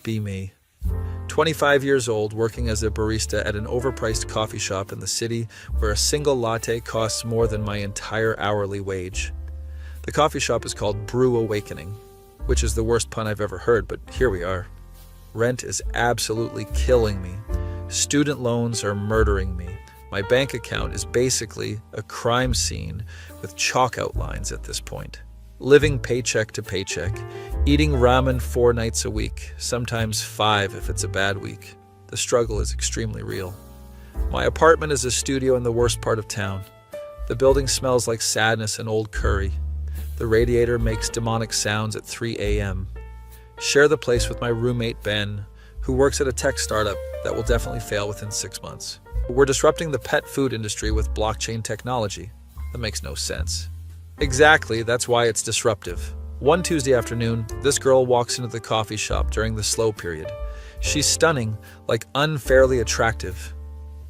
Be me. 25 years old, working as a barista at an overpriced coffee shop in the city where a single latte costs more than my entire hourly wage. The coffee shop is called Brew Awakening, which is the worst pun I've ever heard, but here we are. Rent is absolutely killing me. Student loans are murdering me. My bank account is basically a crime scene with chalk outlines at this point. Living paycheck to paycheck, eating ramen 4 nights a week, sometimes 5 if it's a bad week. The struggle is extremely real. My apartment is a studio in the worst part of town. The building smells like sadness and old curry. The radiator makes demonic sounds at 3 a.m. Share the place with my roommate Ben, who works at a tech startup that will definitely fail within 6 months. We're disrupting the pet food industry with blockchain technology. That makes no sense. Exactly, that's why it's disruptive. One Tuesday afternoon, this girl walks into the coffee shop during the slow period. She's stunning, like unfairly attractive.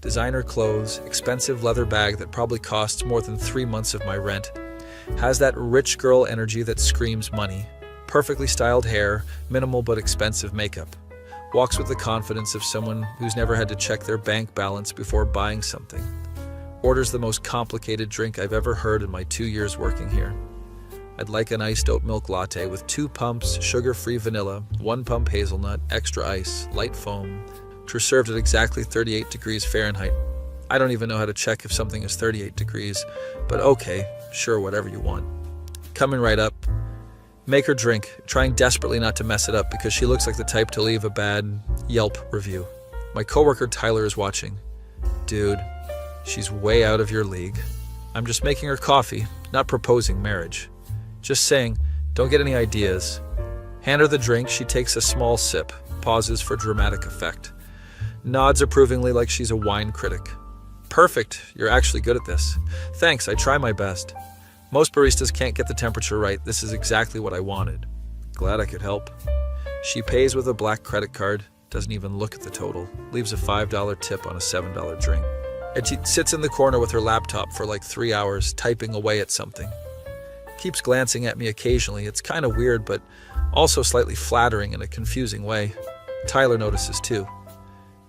Designer clothes, expensive leather bag that probably costs more than 3 months of my rent. Has that rich girl energy that screams money. Perfectly styled hair, minimal but expensive makeup. Walks with the confidence of someone who's never had to check their bank balance before buying something. Orders the most complicated drink I've ever heard in my 2 years working here. I'd like an iced oat milk latte with 2 pumps, sugar-free vanilla, 1 pump hazelnut, extra ice, light foam, which are served at exactly 38 degrees Fahrenheit. I don't even know how to check if something is 38 degrees, but okay, sure, whatever you want. Coming right up. Make her drink, trying desperately not to mess it up because she looks like the type to leave a bad Yelp review. My coworker Tyler is watching. Dude, she's way out of your league. I'm just making her coffee, not proposing marriage. Just saying, don't get any ideas. Hand her the drink, she takes a small sip, pauses for dramatic effect. Nods approvingly like she's a wine critic. Perfect, you're actually good at this. Thanks, I try my best. Most baristas can't get the temperature right. This is exactly what I wanted. Glad I could help. She pays with a black credit card, doesn't even look at the total, leaves a $5 tip on a $7 drink. And she sits in the corner with her laptop for like 3 hours, typing away at something. Keeps glancing at me occasionally. It's kind of weird, but also slightly flattering in a confusing way. Tyler notices too.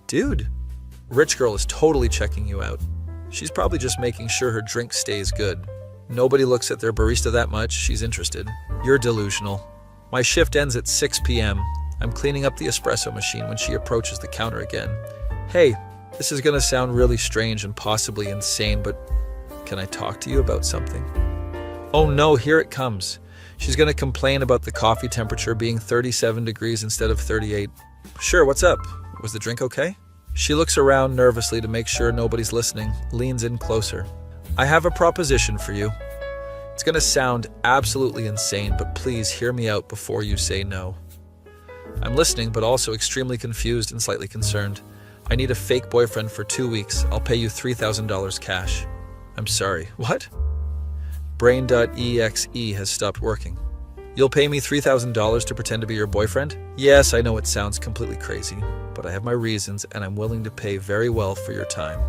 Dude, rich girl is totally checking you out. She's probably just making sure her drink stays good. Nobody looks at their barista that much. She's interested. You're delusional. My shift ends at 6 p.m. I'm cleaning up the espresso machine when she approaches the counter again. Hey, this is gonna sound really strange and possibly insane, but can I talk to you about something? Oh no, here it comes. She's gonna complain about the coffee temperature being 37 degrees instead of 38. Sure, what's up? Was the drink okay? She looks around nervously to make sure nobody's listening, leans in closer. I have a proposition for you. It's gonna sound absolutely insane, but please hear me out before you say no. I'm listening, but also extremely confused and slightly concerned. I need a fake boyfriend for 2 weeks. I'll pay you $3,000 cash. I'm sorry, what? Brain.exe has stopped working. You'll pay me $3,000 to pretend to be your boyfriend? Yes, I know it sounds completely crazy, but I have my reasons and I'm willing to pay very well for your time.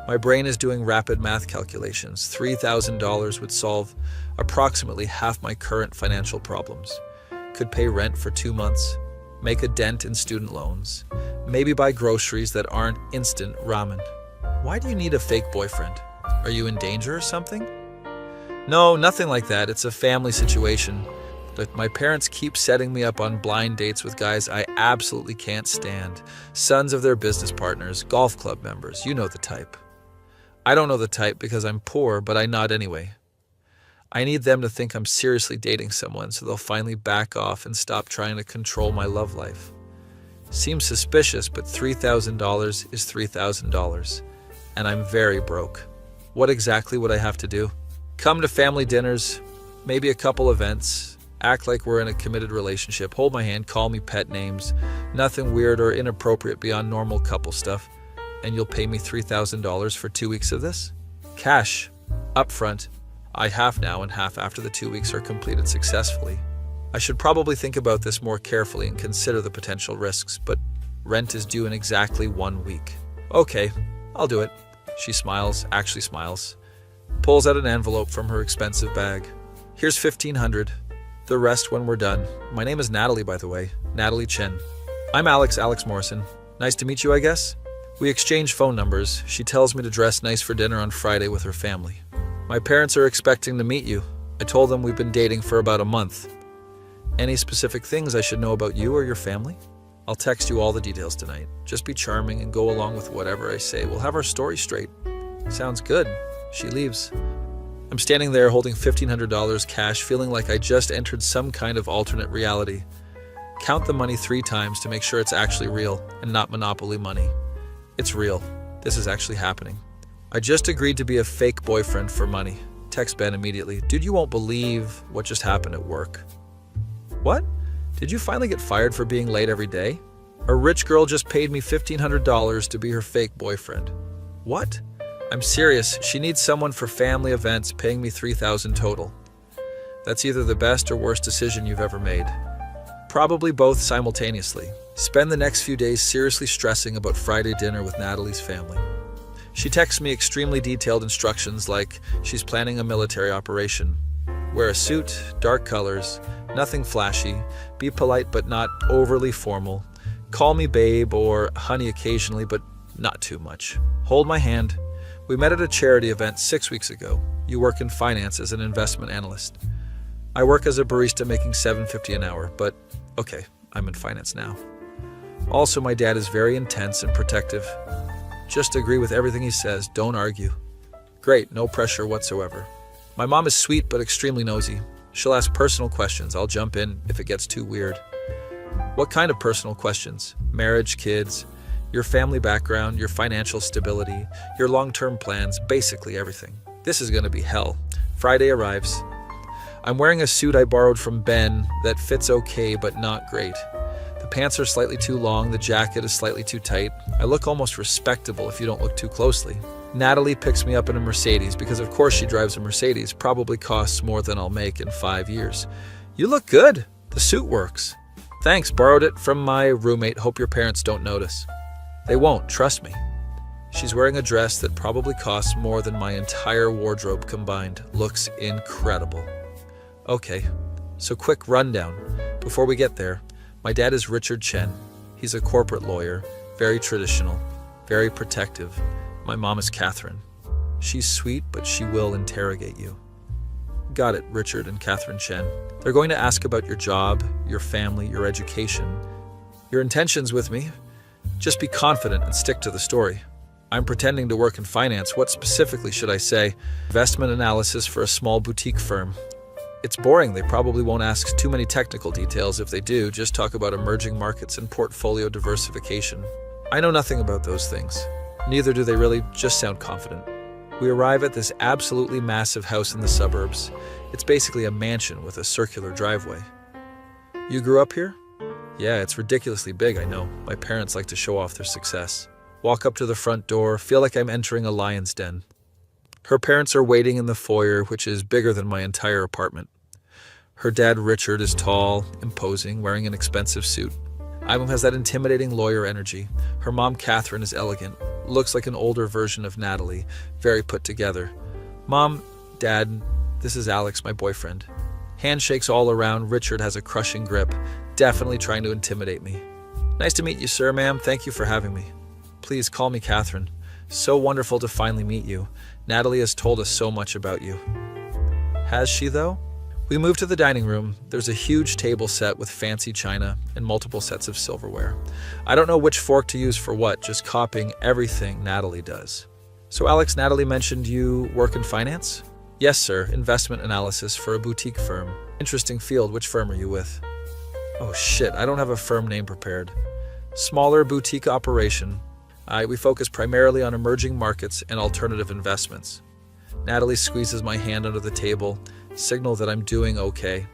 My brain is doing rapid math calculations. $3,000 would solve approximately half my current financial problems. Could pay rent for 2 months, make a dent in student loans, maybe buy groceries that aren't instant ramen. Why do you need a fake boyfriend? Are you in danger or something? No, nothing like that. It's a family situation. But my parents keep setting me up on blind dates with guys I absolutely can't stand. Sons of their business partners, golf club members, you know the type. I don't know the type because I'm poor, but I nod anyway. I need them to think I'm seriously dating someone so they'll finally back off and stop trying to control my love life. Seems suspicious, but $3,000 is $3,000, and I'm very broke. What exactly would I have to do? Come to family dinners, maybe a couple events, act like we're in a committed relationship, hold my hand, call me pet names, nothing weird or inappropriate beyond normal couple stuff. And you'll pay me $3,000 for 2 weeks of this? Cash, upfront. I half now and half after the 2 weeks are completed successfully. I should probably think about this more carefully and consider the potential risks, but rent is due in exactly 1 week. Okay, I'll do it. She smiles, actually smiles, pulls out an envelope from her expensive bag. Here's $1,500. The rest when we're done. My name is Natalie, by the way. Natalie Chen. I'm Alex Morrison. Nice to meet you, I guess? We exchange phone numbers. She tells me to dress nice for dinner on Friday with her family. My parents are expecting to meet you. I told them we've been dating for about a month. Any specific things I should know about you or your family? I'll text you all the details tonight. Just be charming and go along with whatever I say. We'll have our story straight. Sounds good. She leaves. I'm standing there holding $1,500 cash, feeling like I just entered some kind of alternate reality. Count the money 3 times to make sure it's actually real and not Monopoly money. It's real. This is actually happening. I just agreed to be a fake boyfriend for money. Text Ben immediately. Dude, you won't believe what just happened at work. What? Did you finally get fired for being late every day? A rich girl just paid me $1,500 to be her fake boyfriend. What? I'm serious. She needs someone for family events, paying me $3,000 total. That's either the best or worst decision you've ever made. Probably both simultaneously. Spend the next few days seriously stressing about Friday dinner with Natalie's family. She texts me extremely detailed instructions like she's planning a military operation. Wear a suit, dark colors, nothing flashy, be polite but not overly formal. Call me babe or honey occasionally, but not too much. Hold my hand. We met at a charity event 6 weeks ago. You work in finance as an investment analyst. I work as a barista making $7.50 an hour, but okay, I'm in finance now. Also, my dad is very intense and protective. Just agree with everything he says, don't argue. Great, no pressure whatsoever. My mom is sweet but extremely nosy. She'll ask personal questions. I'll jump in if it gets too weird. What kind of personal questions? Marriage, kids, your family background, your financial stability, your long-term plans, basically everything. This is going to be hell. Friday arrives. I'm wearing a suit I borrowed from Ben that fits okay but not great. The pants are slightly too long, the jacket is slightly too tight. I look almost respectable if you don't look too closely. Natalie picks me up in a Mercedes because of course she drives a Mercedes, probably costs more than I'll make in 5 years. You look good. The suit works. Thanks, borrowed it from my roommate. Hope your parents don't notice. They won't, trust me. She's wearing a dress that probably costs more than my entire wardrobe combined. Looks incredible. Okay, so quick rundown. Before we get there, my dad is Richard Chen. He's a corporate lawyer, very traditional, very protective. My mom is Catherine. She's sweet, but she will interrogate you. Got it, Richard and Catherine Chen. They're going to ask about your job, your family, your education, your intentions with me. Just be confident and stick to the story. I'm pretending to work in finance. What specifically should I say? Investment analysis for a small boutique firm. It's boring. They probably won't ask too many technical details. If they do, just talk about emerging markets and portfolio diversification. I know nothing about those things. Neither do they really, just sound confident. We arrive at this absolutely massive house in the suburbs. It's basically a mansion with a circular driveway. You grew up here? Yeah, it's ridiculously big, I know. My parents like to show off their success. Walk up to the front door, feel like I'm entering a lion's den. Her parents are waiting in the foyer, which is bigger than my entire apartment. Her dad, Richard, is tall, imposing, wearing an expensive suit. Ivan has that intimidating lawyer energy. Her mom, Catherine, is elegant, looks like an older version of Natalie, very put together. Mom, Dad, this is Alex, my boyfriend. Handshakes all around. Richard has a crushing grip, definitely trying to intimidate me. Nice to meet you, sir, ma'am. Thank you for having me. Please call me Catherine. So wonderful to finally meet you. Natalie has told us so much about you. Has she, though? We move to the dining room. There's a huge table set with fancy china and multiple sets of silverware. I don't know which fork to use for what, just copying everything Natalie does. So Alex, Natalie mentioned you work in finance? Yes, sir. Investment analysis for a boutique firm. Interesting field. Which firm are you with? Oh shit, I don't have a firm name prepared. Smaller boutique operation. We focus primarily on emerging markets and alternative investments. Natalie squeezes my hand under the table, signal that I'm doing okay.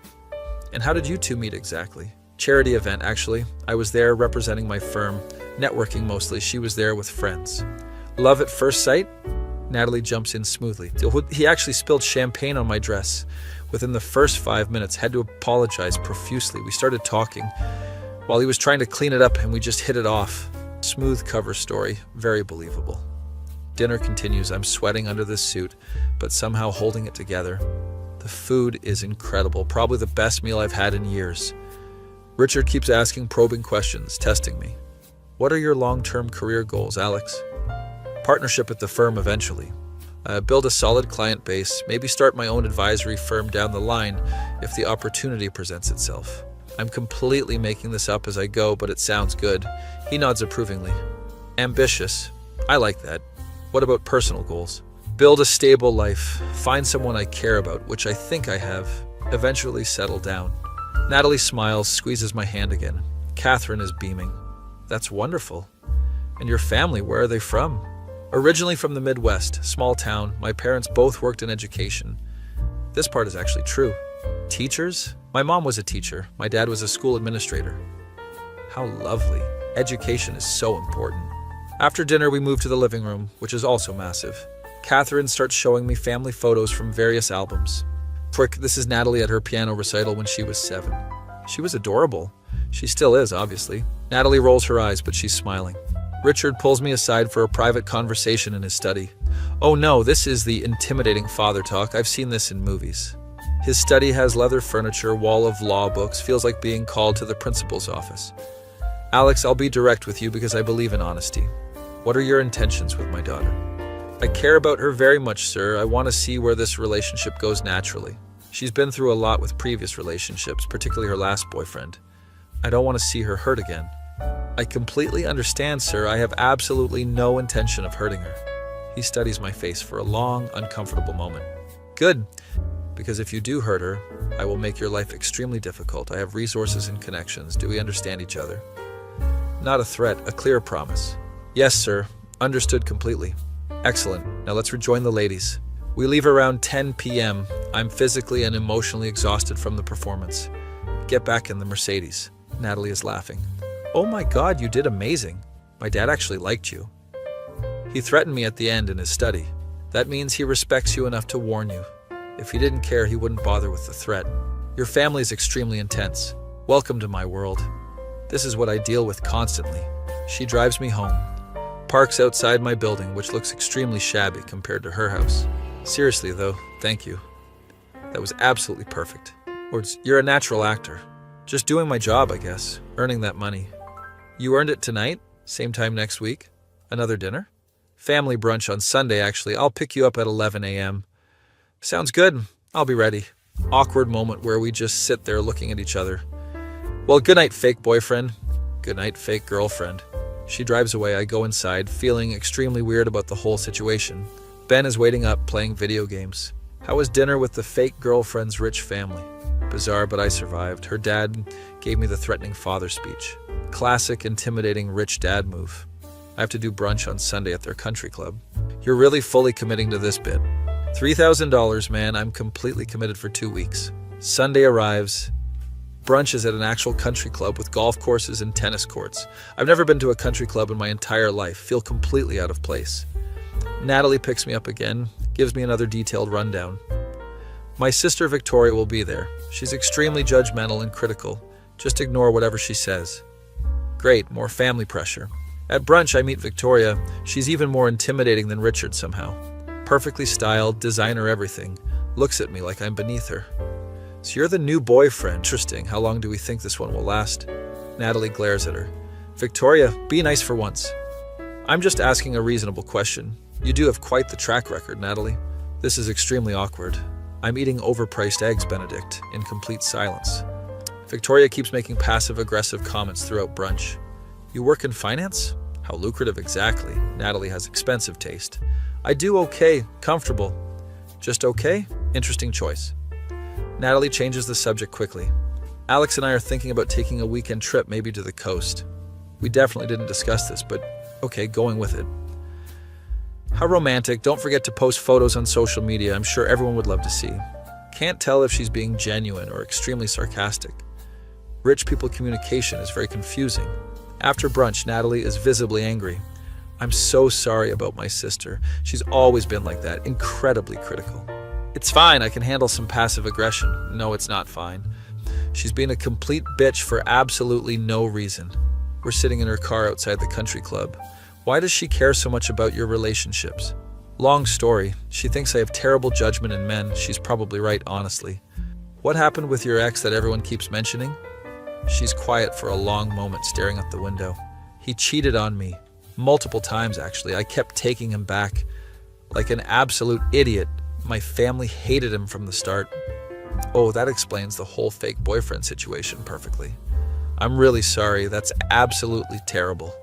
And how did you two meet exactly? Charity event, actually. I was there representing my firm, networking mostly. She was there with friends. Love at first sight? Natalie jumps in smoothly. He actually spilled champagne on my dress. Within the first 5 minutes, had to apologize profusely. We started talking while he was trying to clean it up and we just hit it off. Smooth cover story, very believable. Dinner continues. I'm sweating under this suit, but somehow holding it together. The food is incredible, probably the best meal I've had in years. Richard keeps asking probing questions, testing me. What are your long-term career goals, Alex? Partnership at the firm eventually. Build a solid client base, maybe start my own advisory firm down the line if the opportunity presents itself. I'm completely making this up as I go, but it sounds good. He nods approvingly. Ambitious. I like that. What about personal goals? Build a stable life, find someone I care about, which I think I have, eventually settle down. Natalie smiles, squeezes my hand again. Catherine is beaming. That's wonderful. And your family, where are they from? Originally from the Midwest, small town, my parents both worked in education. This part is actually true. Teachers? My mom was a teacher. My dad was a school administrator. How lovely. Education is so important. After dinner, we move to the living room, which is also massive. Catherine starts showing me family photos from various albums. Quick, this is Natalie at her piano recital when she was 7. She was adorable. She still is, obviously. Natalie rolls her eyes, but she's smiling. Richard pulls me aside for a private conversation in his study. Oh no, this is the intimidating father talk. I've seen this in movies. His study has leather furniture, wall of law books, feels like being called to the principal's office. Alex, I'll be direct with you because I believe in honesty. What are your intentions with my daughter? I care about her very much, sir. I want to see where this relationship goes naturally. She's been through a lot with previous relationships, particularly her last boyfriend. I don't want to see her hurt again. I completely understand, sir. I have absolutely no intention of hurting her. He studies my face for a long, uncomfortable moment. Good, because if you do hurt her, I will make your life extremely difficult. I have resources and connections. Do we understand each other? Not a threat, a clear promise. Yes, sir. Understood completely. Excellent. Now let's rejoin the ladies. We leave around 10 p.m. I'm physically and emotionally exhausted from the performance. Get back in the Mercedes. Natalie is laughing. Oh my God, you did amazing. My dad actually liked you. He threatened me at the end in his study. That means he respects you enough to warn you. If he didn't care, he wouldn't bother with the threat. Your family is extremely intense. Welcome to my world. This is what I deal with constantly. She drives me home. Parks outside my building, which looks extremely shabby compared to her house. Seriously though, thank you. That was absolutely perfect. Words, you're a natural actor. Just doing my job, I guess. Earning that money. You earned it tonight? Same time next week? Another dinner? Family brunch on Sunday, actually. I'll pick you up at 11 a.m. Sounds good. I'll be ready. Awkward moment where we just sit there looking at each other. Well, good night, fake boyfriend. Good night, fake girlfriend. She drives away. I go inside, feeling extremely weird about the whole situation. Ben is waiting up, playing video games. How was dinner with the fake girlfriend's rich family? Bizarre, but I survived. Her dad gave me the threatening father speech. Classic, intimidating, rich dad move. I have to do brunch on Sunday at their country club. You're really fully committing to this bit. $3,000, man. I'm completely committed for 2 weeks. Sunday arrives. Brunch is at an actual country club with golf courses and tennis courts. I've never been to a country club in my entire life. Feel completely out of place. Natalie picks me up again, gives me another detailed rundown. My sister Victoria will be there. She's extremely judgmental and critical. Just ignore whatever she says. Great, more family pressure. At brunch, I meet Victoria. She's even more intimidating than Richard somehow. Perfectly styled, designer everything. Looks at me like I'm beneath her. So you're the new boyfriend. Interesting. How long do we think this one will last? Natalie glares at her. Victoria, be nice for once. I'm just asking a reasonable question. You do have quite the track record, Natalie. This is extremely awkward. I'm eating overpriced eggs Benedict in complete silence. Victoria keeps making passive-aggressive comments throughout brunch. You work in finance? How lucrative exactly. Natalie has expensive taste. I do okay, comfortable. Just okay? Interesting choice. Natalie changes the subject quickly. Alex and I are thinking about taking a weekend trip, maybe to the coast. We definitely didn't discuss this, but okay, going with it. How romantic. Don't forget to post photos on social media. I'm sure everyone would love to see. Can't tell if she's being genuine or extremely sarcastic. Rich people communication is very confusing. After brunch, Natalie is visibly angry. I'm so sorry about my sister. She's always been like that, incredibly critical. It's fine, I can handle some passive aggression. No, it's not fine. She's been a complete bitch for absolutely no reason. We're sitting in her car outside the country club. Why does she care so much about your relationships? Long story. She thinks I have terrible judgment in men. She's probably right, honestly. What happened with your ex that everyone keeps mentioning? She's quiet for a long moment, staring out the window. He cheated on me. Multiple times, actually. I kept taking him back. Like an absolute idiot. My family hated him from the start. Oh, that explains the whole fake boyfriend situation perfectly. I'm really sorry. That's absolutely terrible.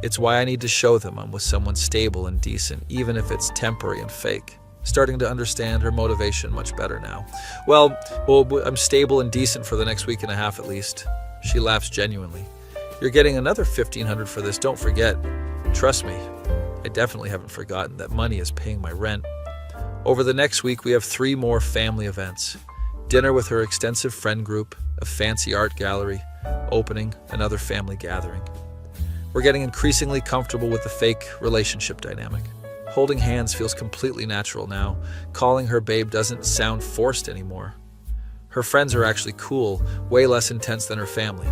It's why I need to show them I'm with someone stable and decent, even if it's temporary and fake. Starting to understand her motivation much better now. Well, I'm stable and decent for the next week and a half at least. She laughs genuinely. You're getting another $1,500 for this, don't forget. Trust me, I definitely haven't forgotten that money is paying my rent. Over the next week, we have 3 more family events. Dinner with her extensive friend group, a fancy art gallery, opening, another family gathering. We're getting increasingly comfortable with the fake relationship dynamic. Holding hands feels completely natural now. Calling her babe doesn't sound forced anymore. Her friends are actually cool, way less intense than her family.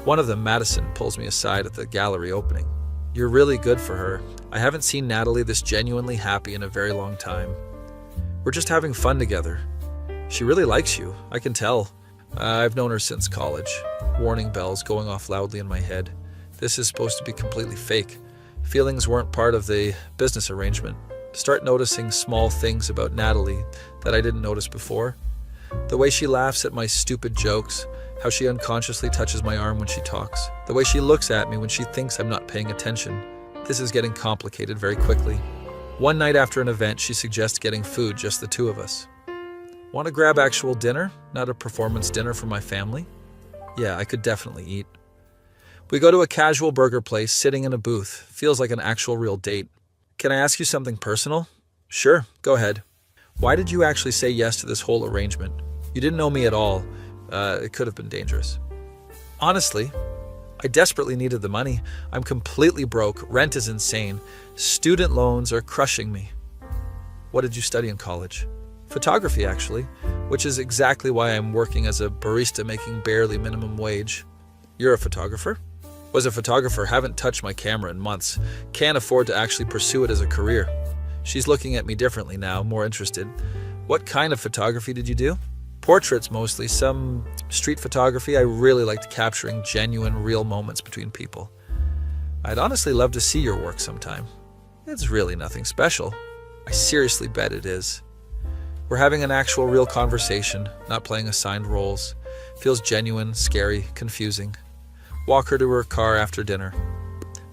One of them, Madison, pulls me aside at the gallery opening. You're really good for her. I haven't seen Natalie this genuinely happy in a very long time. We're just having fun together. She really likes you, I can tell. I've known her since college. Warning bells going off loudly in my head. This is supposed to be completely fake. Feelings weren't part of the business arrangement. Start noticing small things about Natalie that I didn't notice before. The way she laughs at my stupid jokes, how she unconsciously touches my arm when she talks, the way she looks at me when she thinks I'm not paying attention. This is getting complicated very quickly. One night after an event, she suggests getting food, just the 2 of us. Want to grab actual dinner, not a performance dinner for my family? Yeah, I could definitely eat. We go to a casual burger place, sitting in a booth. Feels like an actual real date. Can I ask you something personal? Sure, go ahead. Why did you actually say yes to this whole arrangement? You didn't know me at all. It could have been dangerous. Honestly, I desperately needed the money. I'm completely broke. Rent is insane. Student loans are crushing me. What did you study in college? Photography, actually, which is exactly why I'm working as a barista making barely minimum wage. You're a photographer? Was a photographer, haven't touched my camera in months. Can't afford to actually pursue it as a career. She's looking at me differently now, more interested. What kind of photography did you do? Portraits mostly, some street photography. I really liked capturing genuine, real moments between people. I'd honestly love to see your work sometime. It's really nothing special. I seriously bet it is. We're having an actual real conversation, not playing assigned roles. Feels genuine, scary, confusing. Walk her to her car after dinner.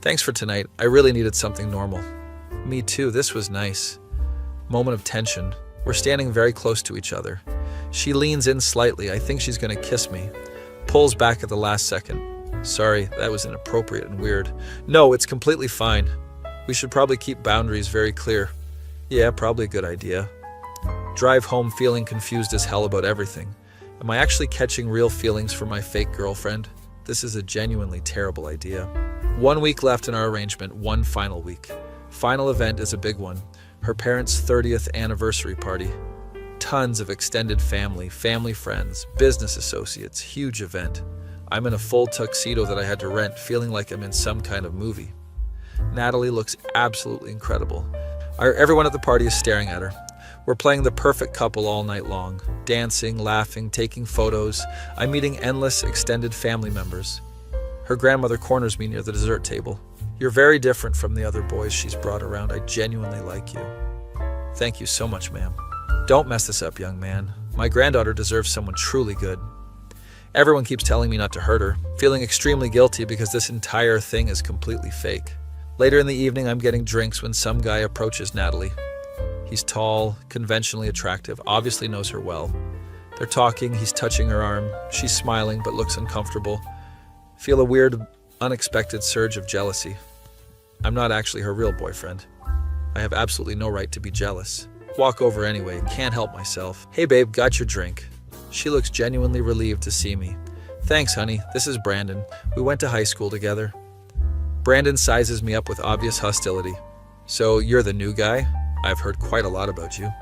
Thanks for tonight. I really needed something normal. Me too. This was nice. Moment of tension. We're standing very close to each other. She leans in slightly. I think she's going to kiss me. Pulls back at the last second. Sorry, that was inappropriate and weird. No, it's completely fine. We should probably keep boundaries very clear. Yeah, probably a good idea. Drive home feeling confused as hell about everything. Am I actually catching real feelings for my fake girlfriend? This is a genuinely terrible idea. 1 week left in our arrangement, 1 final week. Final event is a big one. Her parents' 30th anniversary party. Tons of extended family friends, business associates, huge event. I'm in a full tuxedo that I had to rent, feeling like I'm in some kind of movie. Natalie looks absolutely incredible. Everyone at the party is staring at her. We're playing the perfect couple all night long, dancing, laughing, taking photos. I'm meeting endless extended family members. Her grandmother corners me near the dessert table. You're very different from the other boys she's brought around. I genuinely like you. Thank you so much, ma'am. Don't mess this up, young man. My granddaughter deserves someone truly good. Everyone keeps telling me not to hurt her, feeling extremely guilty because this entire thing is completely fake. Later in the evening, I'm getting drinks when some guy approaches Natalie. He's tall, conventionally attractive, obviously knows her well. They're talking, he's touching her arm. She's smiling but looks uncomfortable. Feel a weird, unexpected surge of jealousy. I'm not actually her real boyfriend. I have absolutely no right to be jealous. Walk over anyway, can't help myself. Hey babe, got your drink. She looks genuinely relieved to see me. Thanks, honey. This is Brandon. We went to high school together. Brandon sizes me up with obvious hostility. So you're the new guy? I've heard quite a lot about you.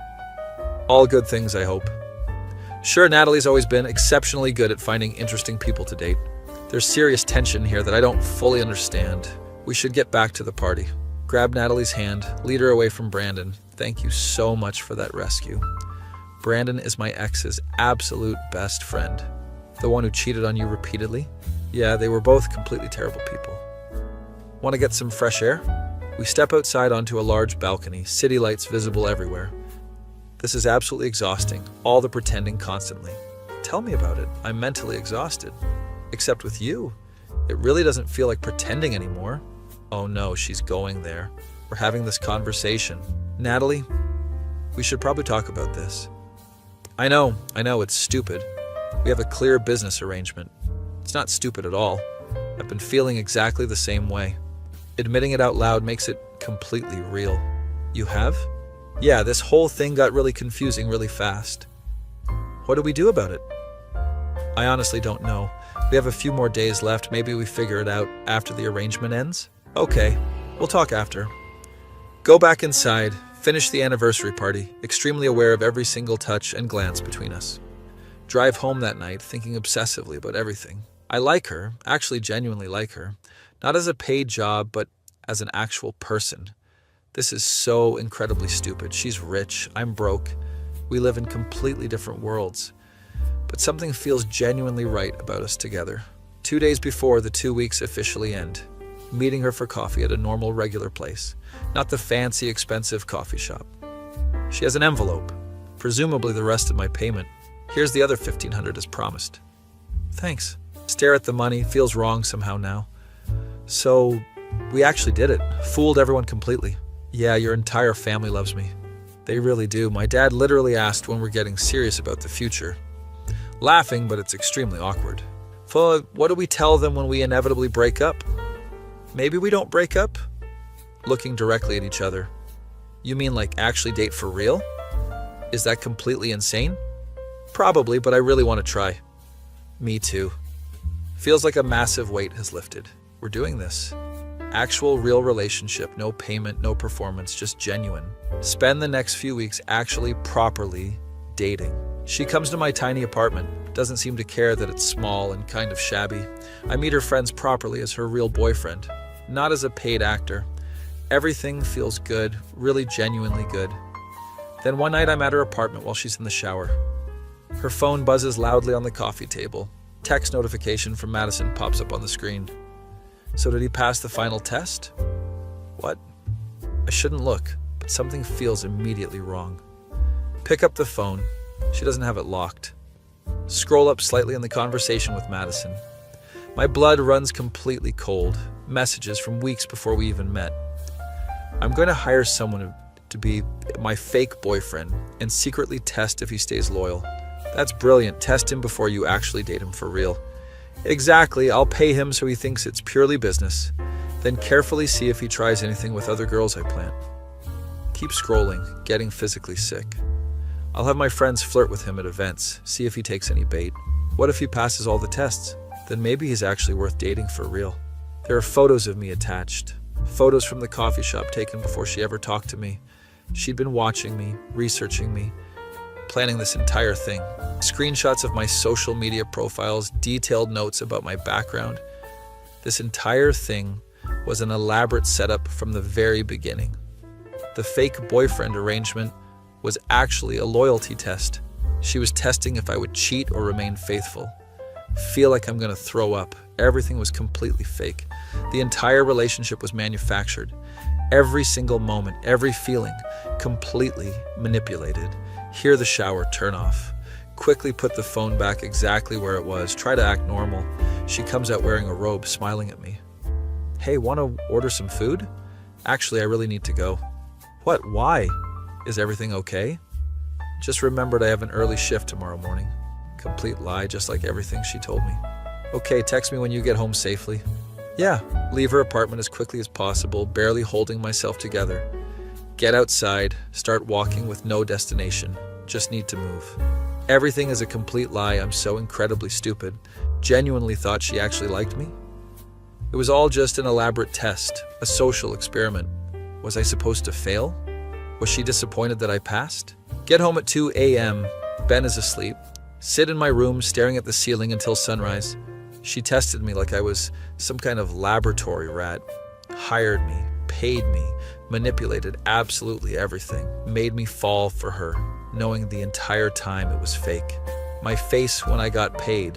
All good things, I hope. Sure, Natalie's always been exceptionally good at finding interesting people to date. There's serious tension here that I don't fully understand. We should get back to the party. Grab Natalie's hand, lead her away from Brandon. Thank you so much for that rescue. Brandon is my ex's absolute best friend. The one who cheated on you repeatedly? Yeah, they were both completely terrible people. Want to get some fresh air? We step outside onto a large balcony, city lights visible everywhere. This is absolutely exhausting, all the pretending constantly. Tell me about it. I'm mentally exhausted. Except with you. It really doesn't feel like pretending anymore. Oh no, she's going there. We're having this conversation. Natalie, we should probably talk about this. I know, it's stupid. We have a clear business arrangement. It's not stupid at all. I've been feeling exactly the same way. Admitting it out loud makes it completely real. You have? Yeah, this whole thing got really confusing really fast. What do we do about it? I honestly don't know. We have a few more days left. Maybe we figure it out after the arrangement ends? Okay, we'll talk after. Go back inside, finish the anniversary party, extremely aware of every single touch and glance between us. Drive home that night, thinking obsessively about everything. I like her, actually genuinely like her. Not as a paid job, but as an actual person. This is so incredibly stupid. She's rich, I'm broke. We live in completely different worlds. But something feels genuinely right about us together. 2 days before the 2 weeks officially end, meeting her for coffee at a normal, regular place, not the fancy, expensive coffee shop. She has an envelope, presumably the rest of my payment. Here's the other $1,500 as promised. Thanks. Stare at the money, feels wrong somehow now. So, we actually did it. Fooled everyone completely. Yeah, your entire family loves me. They really do. My dad literally asked when we're getting serious about the future. Laughing, but it's extremely awkward. So, what do we tell them when we inevitably break up? Maybe we don't break up? Looking directly at each other. You mean like actually date for real? Is that completely insane? Probably, but I really want to try. Me too. Feels like a massive weight has lifted. We're doing this. Actual real relationship, no payment, no performance, just genuine. Spend the next few weeks actually properly dating. She comes to my tiny apartment, doesn't seem to care that it's small and kind of shabby. I meet her friends properly as her real boyfriend, not as a paid actor. Everything feels good, really genuinely good. Then one night I'm at her apartment while she's in the shower. Her phone buzzes loudly on the coffee table. Text notification from Madison pops up on the screen. So did he pass the final test? What? I shouldn't look, but something feels immediately wrong. Pick up the phone. She doesn't have it locked. Scroll up slightly in the conversation with Madison. My blood runs completely cold. Messages from weeks before we even met. I'm going to hire someone to be my fake boyfriend and secretly test if he stays loyal. That's brilliant. Test him before you actually date him for real. Exactly, I'll pay him so he thinks it's purely business. Then carefully see if he tries anything with other girls I plant. Keep scrolling, getting physically sick. I'll have my friends flirt with him at events, see if he takes any bait. What if he passes all the tests? Then maybe he's actually worth dating for real. There are photos of me attached. Photos from the coffee shop taken before she ever talked to me. She'd been watching me, researching me, planning this entire thing. Screenshots of my social media profiles, detailed notes about my background. This entire thing was an elaborate setup from the very beginning. The fake boyfriend arrangement was actually a loyalty test. She was testing if I would cheat or remain faithful. Feel like I'm gonna throw up. Everything was completely fake. The entire relationship was manufactured. Every single moment, every feeling, completely manipulated. Hear the shower, turn off. Quickly put the phone back exactly where it was. Try to act normal. She comes out wearing a robe, smiling at me. Hey, want to order some food? Actually, I really need to go. What? Why? Is everything okay? Just remembered I have an early shift tomorrow morning. Complete lie, just like everything she told me. Okay, text me when you get home safely. Yeah, leave her apartment as quickly as possible, barely holding myself together. Get outside, start walking with no destination. Just need to move. Everything is a complete lie. I'm so incredibly stupid. Genuinely thought she actually liked me. It was all just an elaborate test, a social experiment. Was I supposed to fail? Was she disappointed that I passed? Get home at 2 a.m. Ben is asleep. Sit in my room staring at the ceiling until sunrise. She tested me like I was some kind of laboratory rat. Hired me, paid me, manipulated absolutely everything. Made me fall for her, knowing the entire time it was fake. My face when I got paid,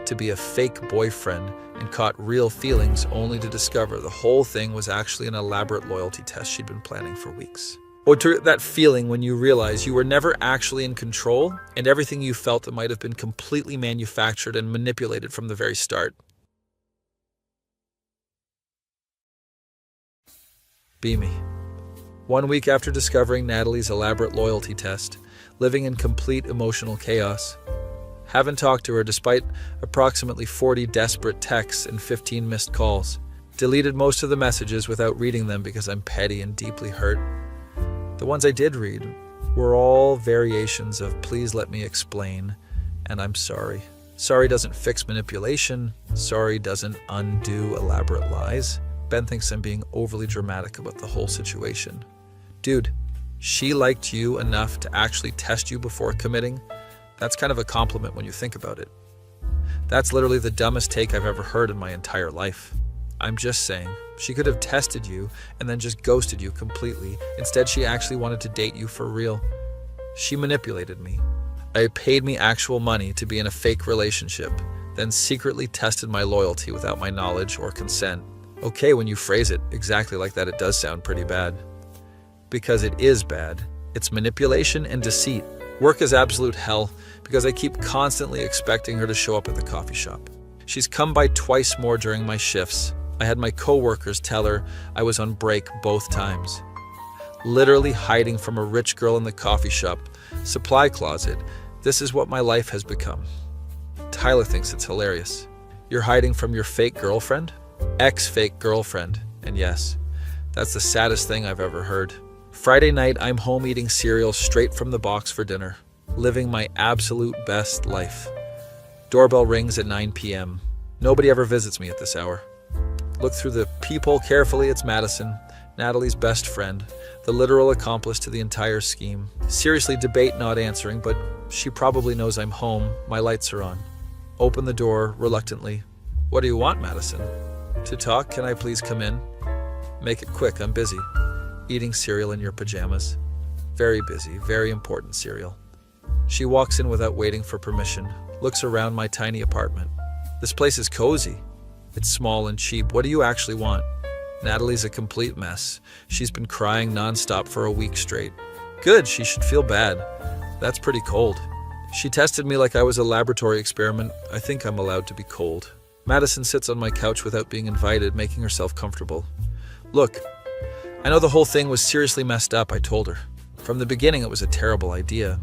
to be a fake boyfriend and caught real feelings only to discover the whole thing was actually an elaborate loyalty test she'd been planning for weeks. Or to that feeling when you realize you were never actually in control and everything you felt that might have been completely manufactured and manipulated from the very start. Be me. 1 week after discovering Natalie's elaborate loyalty test, living in complete emotional chaos. Haven't talked to her despite approximately 40 desperate texts and 15 missed calls. Deleted most of the messages without reading them because I'm petty and deeply hurt. The ones I did read were all variations of "please let me explain" and "I'm sorry." Sorry doesn't fix manipulation. Sorry doesn't undo elaborate lies. Ben thinks I'm being overly dramatic about the whole situation. Dude, she liked you enough to actually test you before committing. That's kind of a compliment when you think about it. That's literally the dumbest take I've ever heard in my entire life. I'm just saying, she could have tested you and then just ghosted you completely. Instead, she actually wanted to date you for real. She manipulated me. Paid me actual money to be in a fake relationship, then secretly tested my loyalty without my knowledge or consent. Okay, when you phrase it exactly like that, it does sound pretty bad. Because it is bad. It's manipulation and deceit. Work is absolute hell because I keep constantly expecting her to show up at the coffee shop. She's come by twice more during my shifts. I had my co-workers tell her I was on break both times. Literally hiding from a rich girl in the coffee shop supply closet. This is what my life has become. Tyler thinks it's hilarious. You're hiding from your fake girlfriend? Ex-fake girlfriend. And yes, that's the saddest thing I've ever heard. Friday night, I'm home eating cereal straight from the box for dinner, living my absolute best life. Doorbell rings at 9 p.m. Nobody ever visits me at this hour. Look through the peephole carefully. It's Madison, Natalie's best friend, the literal accomplice to the entire scheme. Seriously debate not answering, but she probably knows I'm home. My lights are on. Open the door reluctantly. What do you want, Madison? To talk? Can I please come in? Make it quick, I'm busy. Eating cereal in your pajamas. Very busy, very important cereal. She walks in without waiting for permission, looks around my tiny apartment. This place is cozy. It's small and cheap. What do you actually want? Natalie's a complete mess. She's been crying nonstop for a week straight. Good, she should feel bad. That's pretty cold. She tested me like I was a laboratory experiment. I think I'm allowed to be cold. Madison sits on my couch without being invited, making herself comfortable. Look, I know the whole thing was seriously messed up, I told her. From the beginning, it was a terrible idea.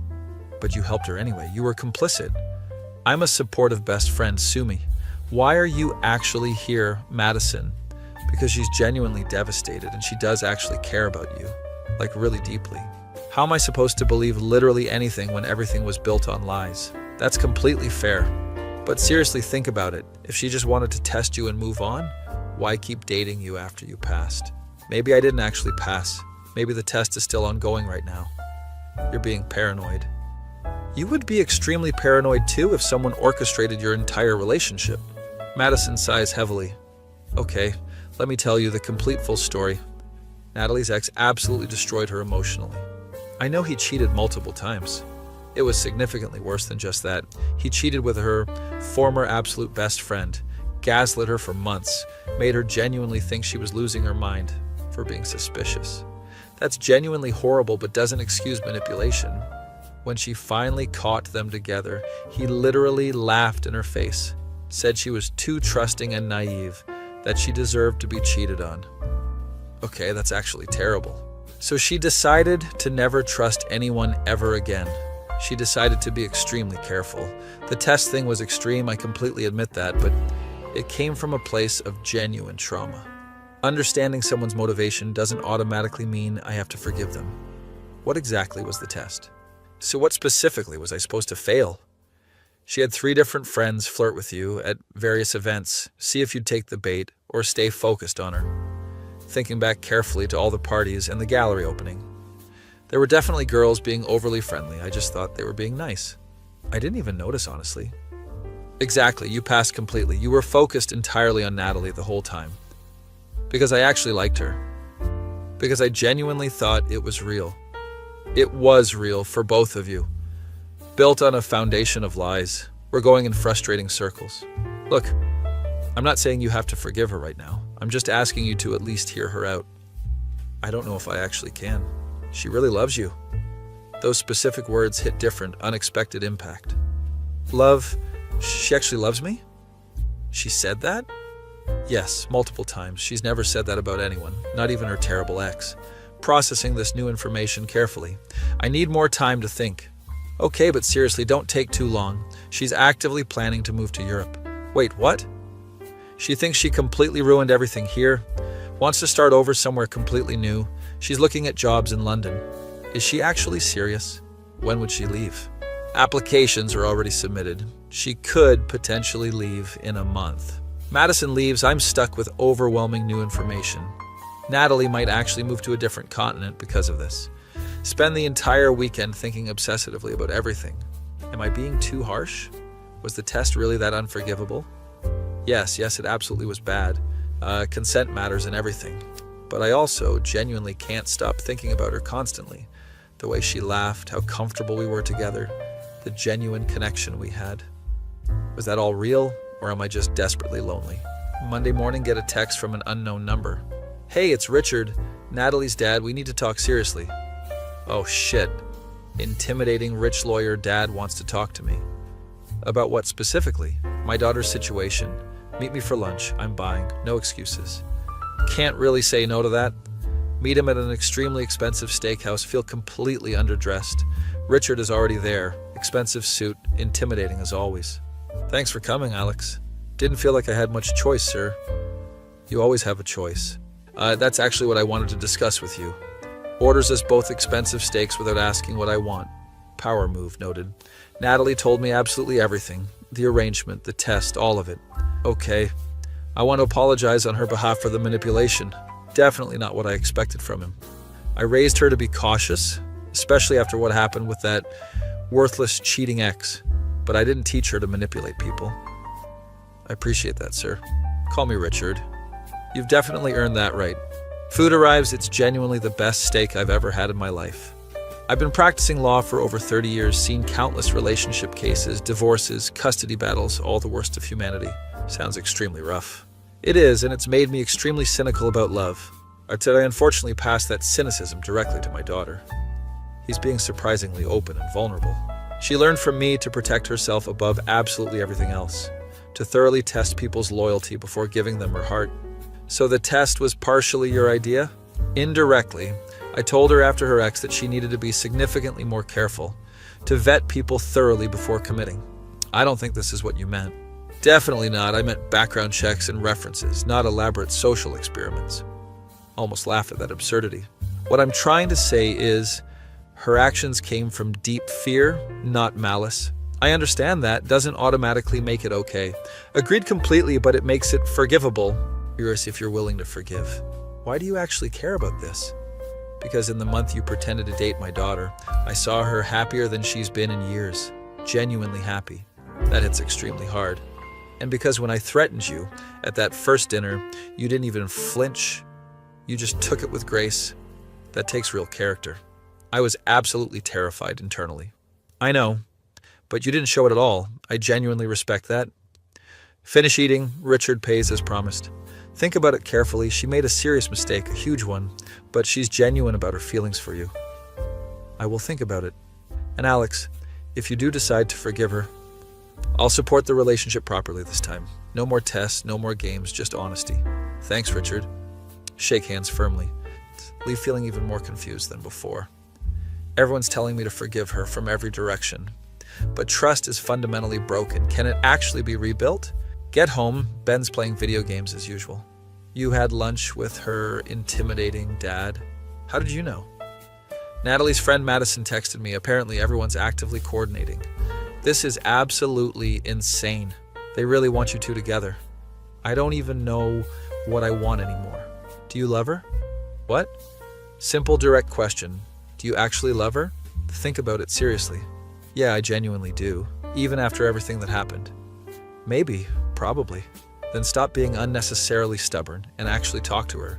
But you helped her anyway. You were complicit. I'm a supportive best friend. Sue me. Why are you actually here, Madison? Because she's genuinely devastated and she does actually care about you. Like really deeply. How am I supposed to believe literally anything when everything was built on lies? That's completely fair. But seriously, think about it. If she just wanted to test you and move on, why keep dating you after you passed? Maybe I didn't actually pass. Maybe the test is still ongoing right now. You're being paranoid. You would be extremely paranoid too if someone orchestrated your entire relationship. Madison sighs heavily. Okay, let me tell you the complete full story. Natalie's ex absolutely destroyed her emotionally. I know he cheated multiple times. It was significantly worse than just that. He cheated with her former absolute best friend, gaslit her for months, made her genuinely think she was losing her mind for being suspicious. That's genuinely horrible, but doesn't excuse manipulation. When she finally caught them together, he literally laughed in her face, said she was too trusting and naive, that she deserved to be cheated on. Okay, that's actually terrible. So she decided to never trust anyone ever again. She decided to be extremely careful. The test thing was extreme, I completely admit that, but it came from a place of genuine trauma. Understanding someone's motivation doesn't automatically mean I have to forgive them. What exactly was the test? So what specifically was I supposed to fail? She had 3 different friends flirt with you at various events, see if you'd take the bait or stay focused on her. Thinking back carefully to all the parties and the gallery opening. There were definitely girls being overly friendly. I just thought they were being nice. I didn't even notice, honestly. Exactly, you passed completely. You were focused entirely on Natalie the whole time. Because I actually liked her. Because I genuinely thought it was real. It was real for both of you. Built on a foundation of lies. We're going in frustrating circles. Look, I'm not saying you have to forgive her right now. I'm just asking you to at least hear her out. I don't know if I actually can. She really loves you. Those specific words hit different, unexpected impact. Love, she actually loves me? She said that? Yes, multiple times. She's never said that about anyone, not even her terrible ex. Processing this new information carefully. I need more time to think. Okay, but seriously, don't take too long. She's actively planning to move to Europe. Wait, what? She thinks she completely ruined everything here, wants to start over somewhere completely new. She's looking at jobs in London. Is she actually serious? When would she leave? Applications are already submitted. She could potentially leave in a month. Madison leaves, I'm stuck with overwhelming new information. Natalie might actually move to a different continent because of this. Spend the entire weekend thinking obsessively about everything. Am I being too harsh? Was the test really that unforgivable? Yes, it absolutely was bad. Consent matters and everything. But I also genuinely can't stop thinking about her constantly. The way she laughed, how comfortable we were together, the genuine connection we had. Was that all real, or am I just desperately lonely? Monday morning, get a text from an unknown number. Hey, it's Richard, Natalie's dad. We need to talk seriously. Oh shit. Intimidating rich lawyer dad wants to talk to me. About what specifically? My daughter's situation. Meet me for lunch. I'm buying. No excuses. Can't really say no to that. Meet him at an extremely expensive steakhouse. Feel completely underdressed. Richard is already there. Expensive suit. Intimidating as always. Thanks for coming, Alex. Didn't feel like I had much choice, sir. You always have a choice. That's actually what I wanted to discuss with you. Orders us both expensive steaks without asking what I want. Power move, noted. Natalie told me absolutely everything. The arrangement, the test, all of it. Okay. I want to apologize on her behalf for the manipulation. Definitely not what I expected from him. I raised her to be cautious, especially after what happened with that worthless, cheating ex. But I didn't teach her to manipulate people. I appreciate that, sir. Call me Richard. You've definitely earned that right. Food arrives, it's genuinely the best steak I've ever had in my life. I've been practicing law for over 30 years, seen countless relationship cases, divorces, custody battles, all the worst of humanity. Sounds extremely rough. It is, and it's made me extremely cynical about love. I unfortunately passed that cynicism directly to my daughter. He's being surprisingly open and vulnerable. She learned from me to protect herself above absolutely everything else, to thoroughly test people's loyalty before giving them her heart. So the test was partially your idea? Indirectly, I told her after her ex that she needed to be significantly more careful, to vet people thoroughly before committing. I don't think this is what you meant. Definitely not. I meant background checks and references, not elaborate social experiments. Almost laugh at that absurdity. What I'm trying to say is, her actions came from deep fear, not malice. I understand that doesn't automatically make it okay. Agreed completely, but it makes it forgivable. Curious if you're willing to forgive. Why do you actually care about this? Because in the month you pretended to date my daughter, I saw her happier than she's been in years. Genuinely happy. That hits extremely hard. And because when I threatened you at that first dinner, you didn't even flinch. You just took it with grace. That takes real character. I was absolutely terrified internally. I know, but you didn't show it at all. I genuinely respect that. Finish eating. Richard pays as promised. Think about it carefully. She made a serious mistake, a huge one, but she's genuine about her feelings for you. I will think about it. And Alex, if you do decide to forgive her, I'll support the relationship properly this time. No more tests, no more games, just honesty. Thanks, Richard. Shake hands firmly. Leave feeling even more confused than before. Everyone's telling me to forgive her from every direction. But trust is fundamentally broken. Can it actually be rebuilt? Get home. Ben's playing video games as usual. You had lunch with her intimidating dad. How did you know? Natalie's friend Madison texted me. Apparently everyone's actively coordinating. This is absolutely insane. They really want you two together. I don't even know what I want anymore. Do you love her? What? Simple, direct question. Do you actually love her? Think about it seriously. Yeah, I genuinely do. Even after everything that happened. Maybe. Probably. Then stop being unnecessarily stubborn and actually talk to her.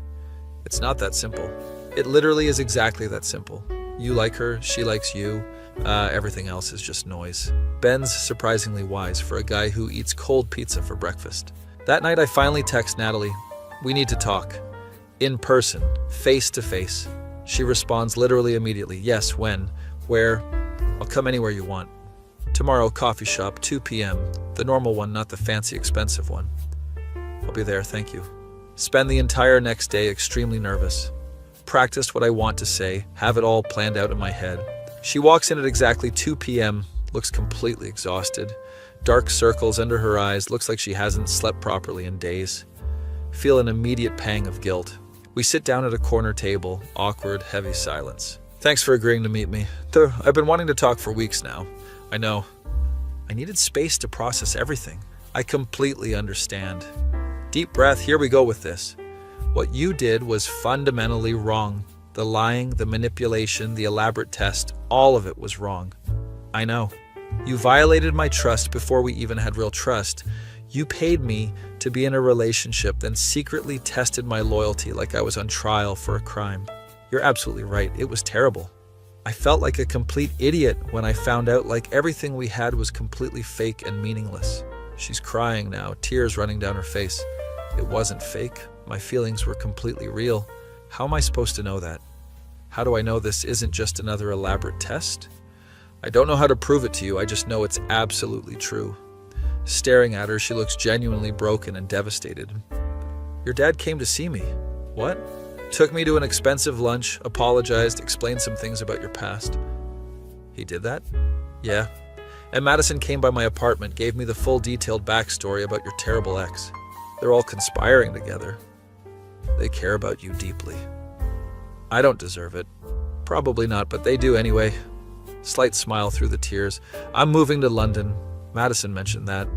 It's not that simple. It literally is exactly that simple. You like her, she likes you. Everything else is just noise. Ben's surprisingly wise for a guy who eats cold pizza for breakfast. That night I finally text Natalie. We need to talk. In person, face to face. She responds literally immediately. Yes, when? Where? I'll come anywhere you want. Tomorrow, coffee shop, 2 p.m. The normal one, not the fancy expensive one. I'll be there, thank you. Spend the entire next day extremely nervous. Practiced what I want to say, have it all planned out in my head. She walks in at exactly 2 p.m., looks completely exhausted. Dark circles under her eyes, looks like she hasn't slept properly in days. Feel an immediate pang of guilt. We sit down at a corner table, awkward, heavy silence. Thanks for agreeing to meet me. I've been wanting to talk for weeks now. I know. I needed space to process everything. I completely understand. Deep breath, here we go with this. What you did was fundamentally wrong. The lying, the manipulation, the elaborate test, all of it was wrong. I know. You violated my trust before we even had real trust. You paid me to be in a relationship, then secretly tested my loyalty like I was on trial for a crime. You're absolutely right. It was terrible. I felt like a complete idiot when I found out like everything we had was completely fake and meaningless. She's crying now, tears running down her face. It wasn't fake. My feelings were completely real. How am I supposed to know that? How do I know this isn't just another elaborate test? I don't know how to prove it to you, I just know it's absolutely true. Staring at her, she looks genuinely broken and devastated. Your dad came to see me. What? Took me to an expensive lunch, apologized, explained some things about your past. He did that? Yeah. And Madison came by my apartment, gave me the full detailed backstory about your terrible ex. They're all conspiring together. They care about you deeply. I don't deserve it. Probably not, but they do anyway. Slight smile through the tears. I'm moving to London. Madison mentioned that.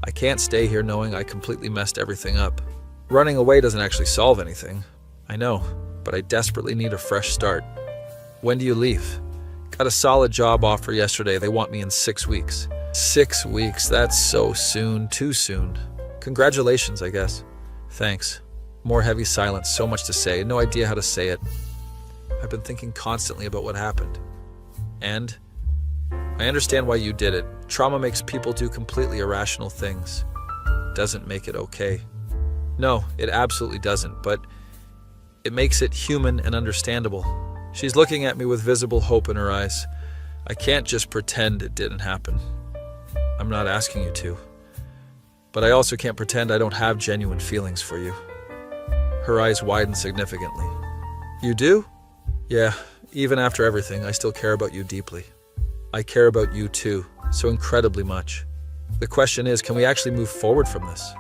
I can't stay here knowing I completely messed everything up. Running away doesn't actually solve anything. I know, but I desperately need a fresh start. When do you leave? Got a solid job offer yesterday. They want me in 6 weeks. 6 weeks? That's so soon. Too soon. Congratulations, I guess. Thanks. More heavy silence, so much to say, no idea how to say it. I've been thinking constantly about what happened. And I understand why you did it. Trauma makes people do completely irrational things. Doesn't make it okay. No, it absolutely doesn't, but it makes it human and understandable. She's looking at me with visible hope in her eyes. I can't just pretend it didn't happen. I'm not asking you to. But I also can't pretend I don't have genuine feelings for you. Her eyes widen significantly. You do? Yeah, even after everything, I still care about you deeply. I care about you too, so incredibly much. The question is, can we actually move forward from this?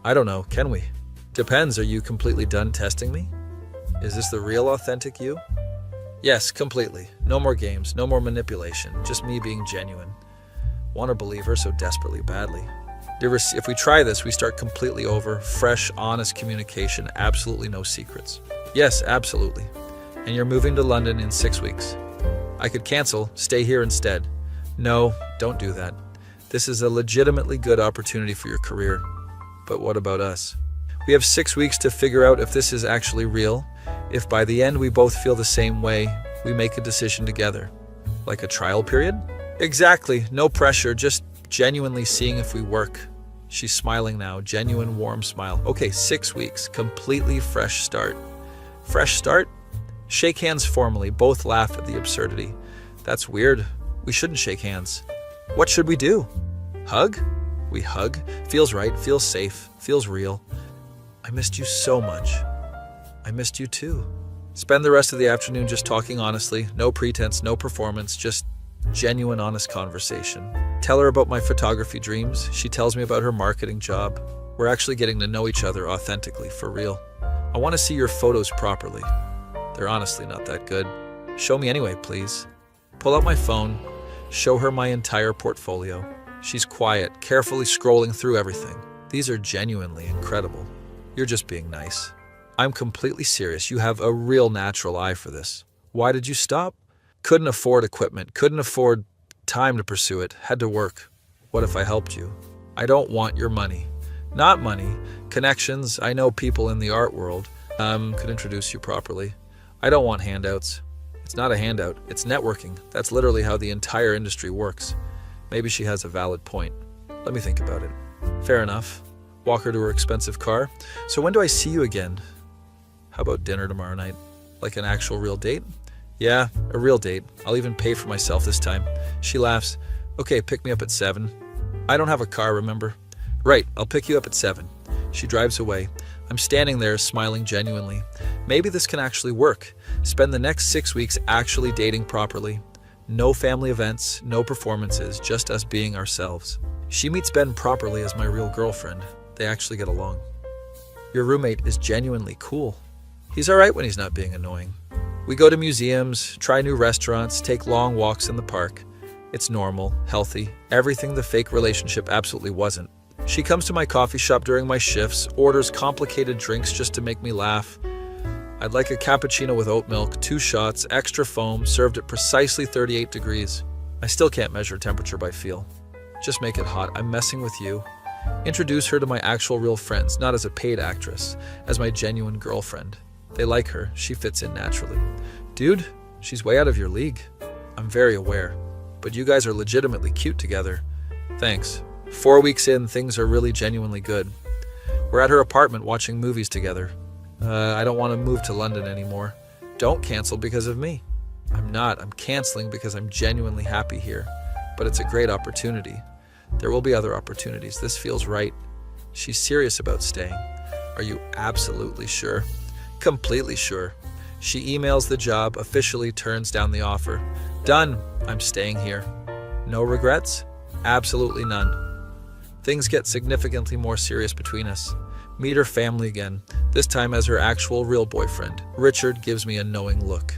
I don't know, can we? Depends, are you completely done testing me? Is this the real authentic you? Yes, completely. No more games, no more manipulation, just me being genuine. Want to believe her so desperately badly. If we try this, we start completely over, fresh, honest communication, absolutely no secrets. Yes, absolutely. And you're moving to London in 6 weeks. I could cancel, stay here instead. No, don't do that. This is a legitimately good opportunity for your career. But what about us? We have 6 weeks to figure out if this is actually real. If by the end we both feel the same way, we make a decision together. Like a trial period? Exactly, no pressure, just genuinely seeing if we work. She's smiling now, genuine, warm smile. Okay, 6 weeks, completely fresh start. Fresh start? Shake hands formally, both laugh at the absurdity. That's weird. We shouldn't shake hands. What should we do? Hug? We hug. Feels right, feels safe, feels real. I missed you so much. I missed you too. Spend the rest of the afternoon just talking honestly, no pretense, no performance, just genuine, honest conversation. Tell her about my photography dreams. She tells me about her marketing job. We're actually getting to know each other authentically, for real. I want to see your photos properly. They're honestly not that good. Show me anyway, please. Pull out my phone. Show her my entire portfolio. She's quiet, carefully scrolling through everything. These are genuinely incredible. You're just being nice. I'm completely serious. You have a real natural eye for this. Why did you stop? Couldn't afford equipment, couldn't afford time to pursue it, had to work. What if I helped you? I don't want your money. Not money, connections. I know people in the art world. Could introduce you properly. I don't want handouts. It's not a handout, it's networking. That's literally how the entire industry works. Maybe she has a valid point. Let me think about it. Fair enough. Walk her to her expensive car. So when do I see you again? How about dinner tomorrow night? Like an actual real date? Yeah, a real date. I'll even pay for myself this time. She laughs. Okay, pick me up at 7. I don't have a car, remember? Right, I'll pick you up at 7. She drives away. I'm standing there smiling genuinely. Maybe this can actually work. Spend the next 6 weeks actually dating properly. No family events, no performances, just us being ourselves. She meets Ben properly as my real girlfriend. They actually get along. Your roommate is genuinely cool. He's alright when he's not being annoying. We go to museums, try new restaurants, take long walks in the park. It's normal, healthy, everything the fake relationship absolutely wasn't. She comes to my coffee shop during my shifts, orders complicated drinks just to make me laugh. I'd like a cappuccino with oat milk, 2 shots, extra foam, served at precisely 38 degrees. I still can't measure temperature by feel. Just make it hot. I'm messing with you. Introduce her to my actual real friends, not as a paid actress, as my genuine girlfriend. They like her. She fits in naturally. Dude, she's way out of your league. I'm very aware. But you guys are legitimately cute together. Thanks. 4 weeks in, things are really genuinely good. We're at her apartment watching movies together. I don't want to move to London anymore. Don't cancel because of me. I'm not. I'm canceling because I'm genuinely happy here. But it's a great opportunity. There will be other opportunities. This feels right. She's serious about staying. Are you absolutely sure? Completely sure. She emails the job, officially turns down the offer. Done. I'm staying here. No regrets? Absolutely none. Things get significantly more serious between us. Meet her family again, this time as her actual real boyfriend. Richard gives me a knowing look.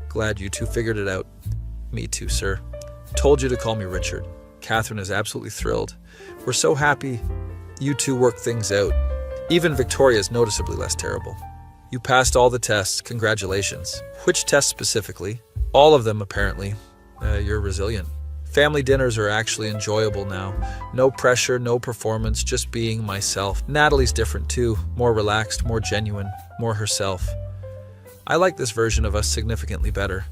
Glad you two figured it out. Me too, sir. Told you to call me Richard. Catherine is absolutely thrilled. We're so happy you two worked things out. Even Victoria is noticeably less terrible. You passed all the tests. Congratulations. Which tests specifically? All of them, apparently. You're resilient. Family dinners are actually enjoyable now. No pressure, no performance, just being myself. Natalie's different too. More relaxed, more genuine, more herself. I like this version of us significantly better.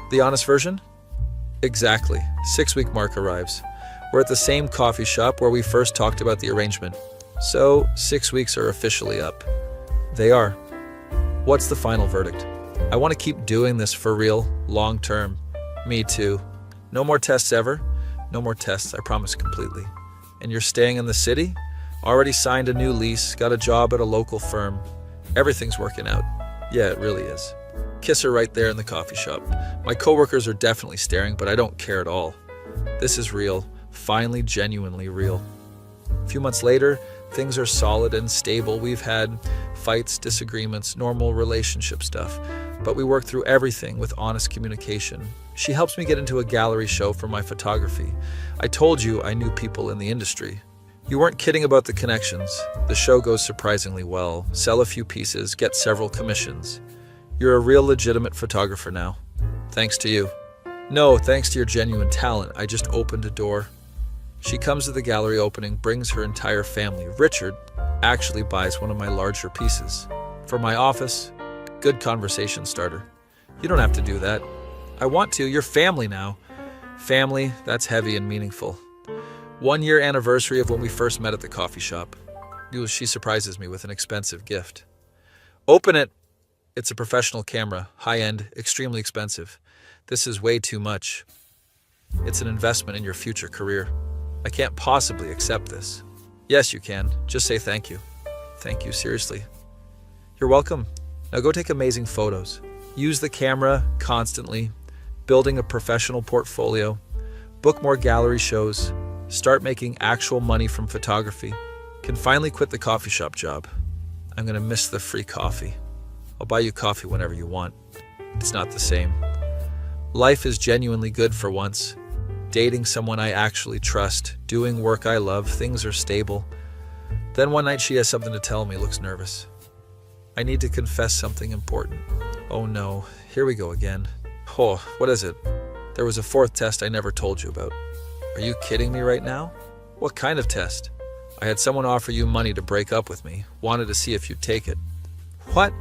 The honest version? Exactly. 6-week mark arrives. We're at the same coffee shop where we first talked about the arrangement. So, 6 weeks are officially up. They are. What's the final verdict? I want to keep doing this for real, long term. Me too. No more tests ever? No more tests, I promise completely. And you're staying in the city? Already signed a new lease, got a job at a local firm. Everything's working out. Yeah, it really is. Kiss her right there in the coffee shop. My coworkers are definitely staring, but I don't care at all. This is real. Finally, genuinely real. A few months later, things are solid and stable. We've had fights, disagreements, normal relationship stuff. But we work through everything with honest communication. She helps me get into a gallery show for my photography. I told you I knew people in the industry. You weren't kidding about the connections. The show goes surprisingly well. Sell a few pieces, get several commissions. You're a real legitimate photographer now. Thanks to you. No, thanks to your genuine talent. I just opened a door. She comes to the gallery opening, brings her entire family. Richard actually buys one of my larger pieces. For my office, good conversation starter. You don't have to do that. I want to. You're family now. Family, that's heavy and meaningful. 1-year anniversary of when we first met at the coffee shop. She surprises me with an expensive gift. Open it. It's a professional camera, high-end, extremely expensive. This is way too much. It's an investment in your future career. I can't possibly accept this. Yes, you can. Just say thank you. Thank you, seriously. You're welcome. Now go take amazing photos. Use the camera constantly. Building a professional portfolio. Book more gallery shows. Start making actual money from photography. Can finally quit the coffee shop job. I'm gonna miss the free coffee. I'll buy you coffee whenever you want. It's not the same. Life is genuinely good for once. Dating someone I actually trust, doing work I love, things are stable. Then one night she has something to tell me, looks nervous. I need to confess something important. Oh no, here we go again. Oh, what is it? There was a 4th test I never told you about. Are you kidding me right now? What kind of test? I had someone offer you money to break up with me, wanted to see if you'd take it. What?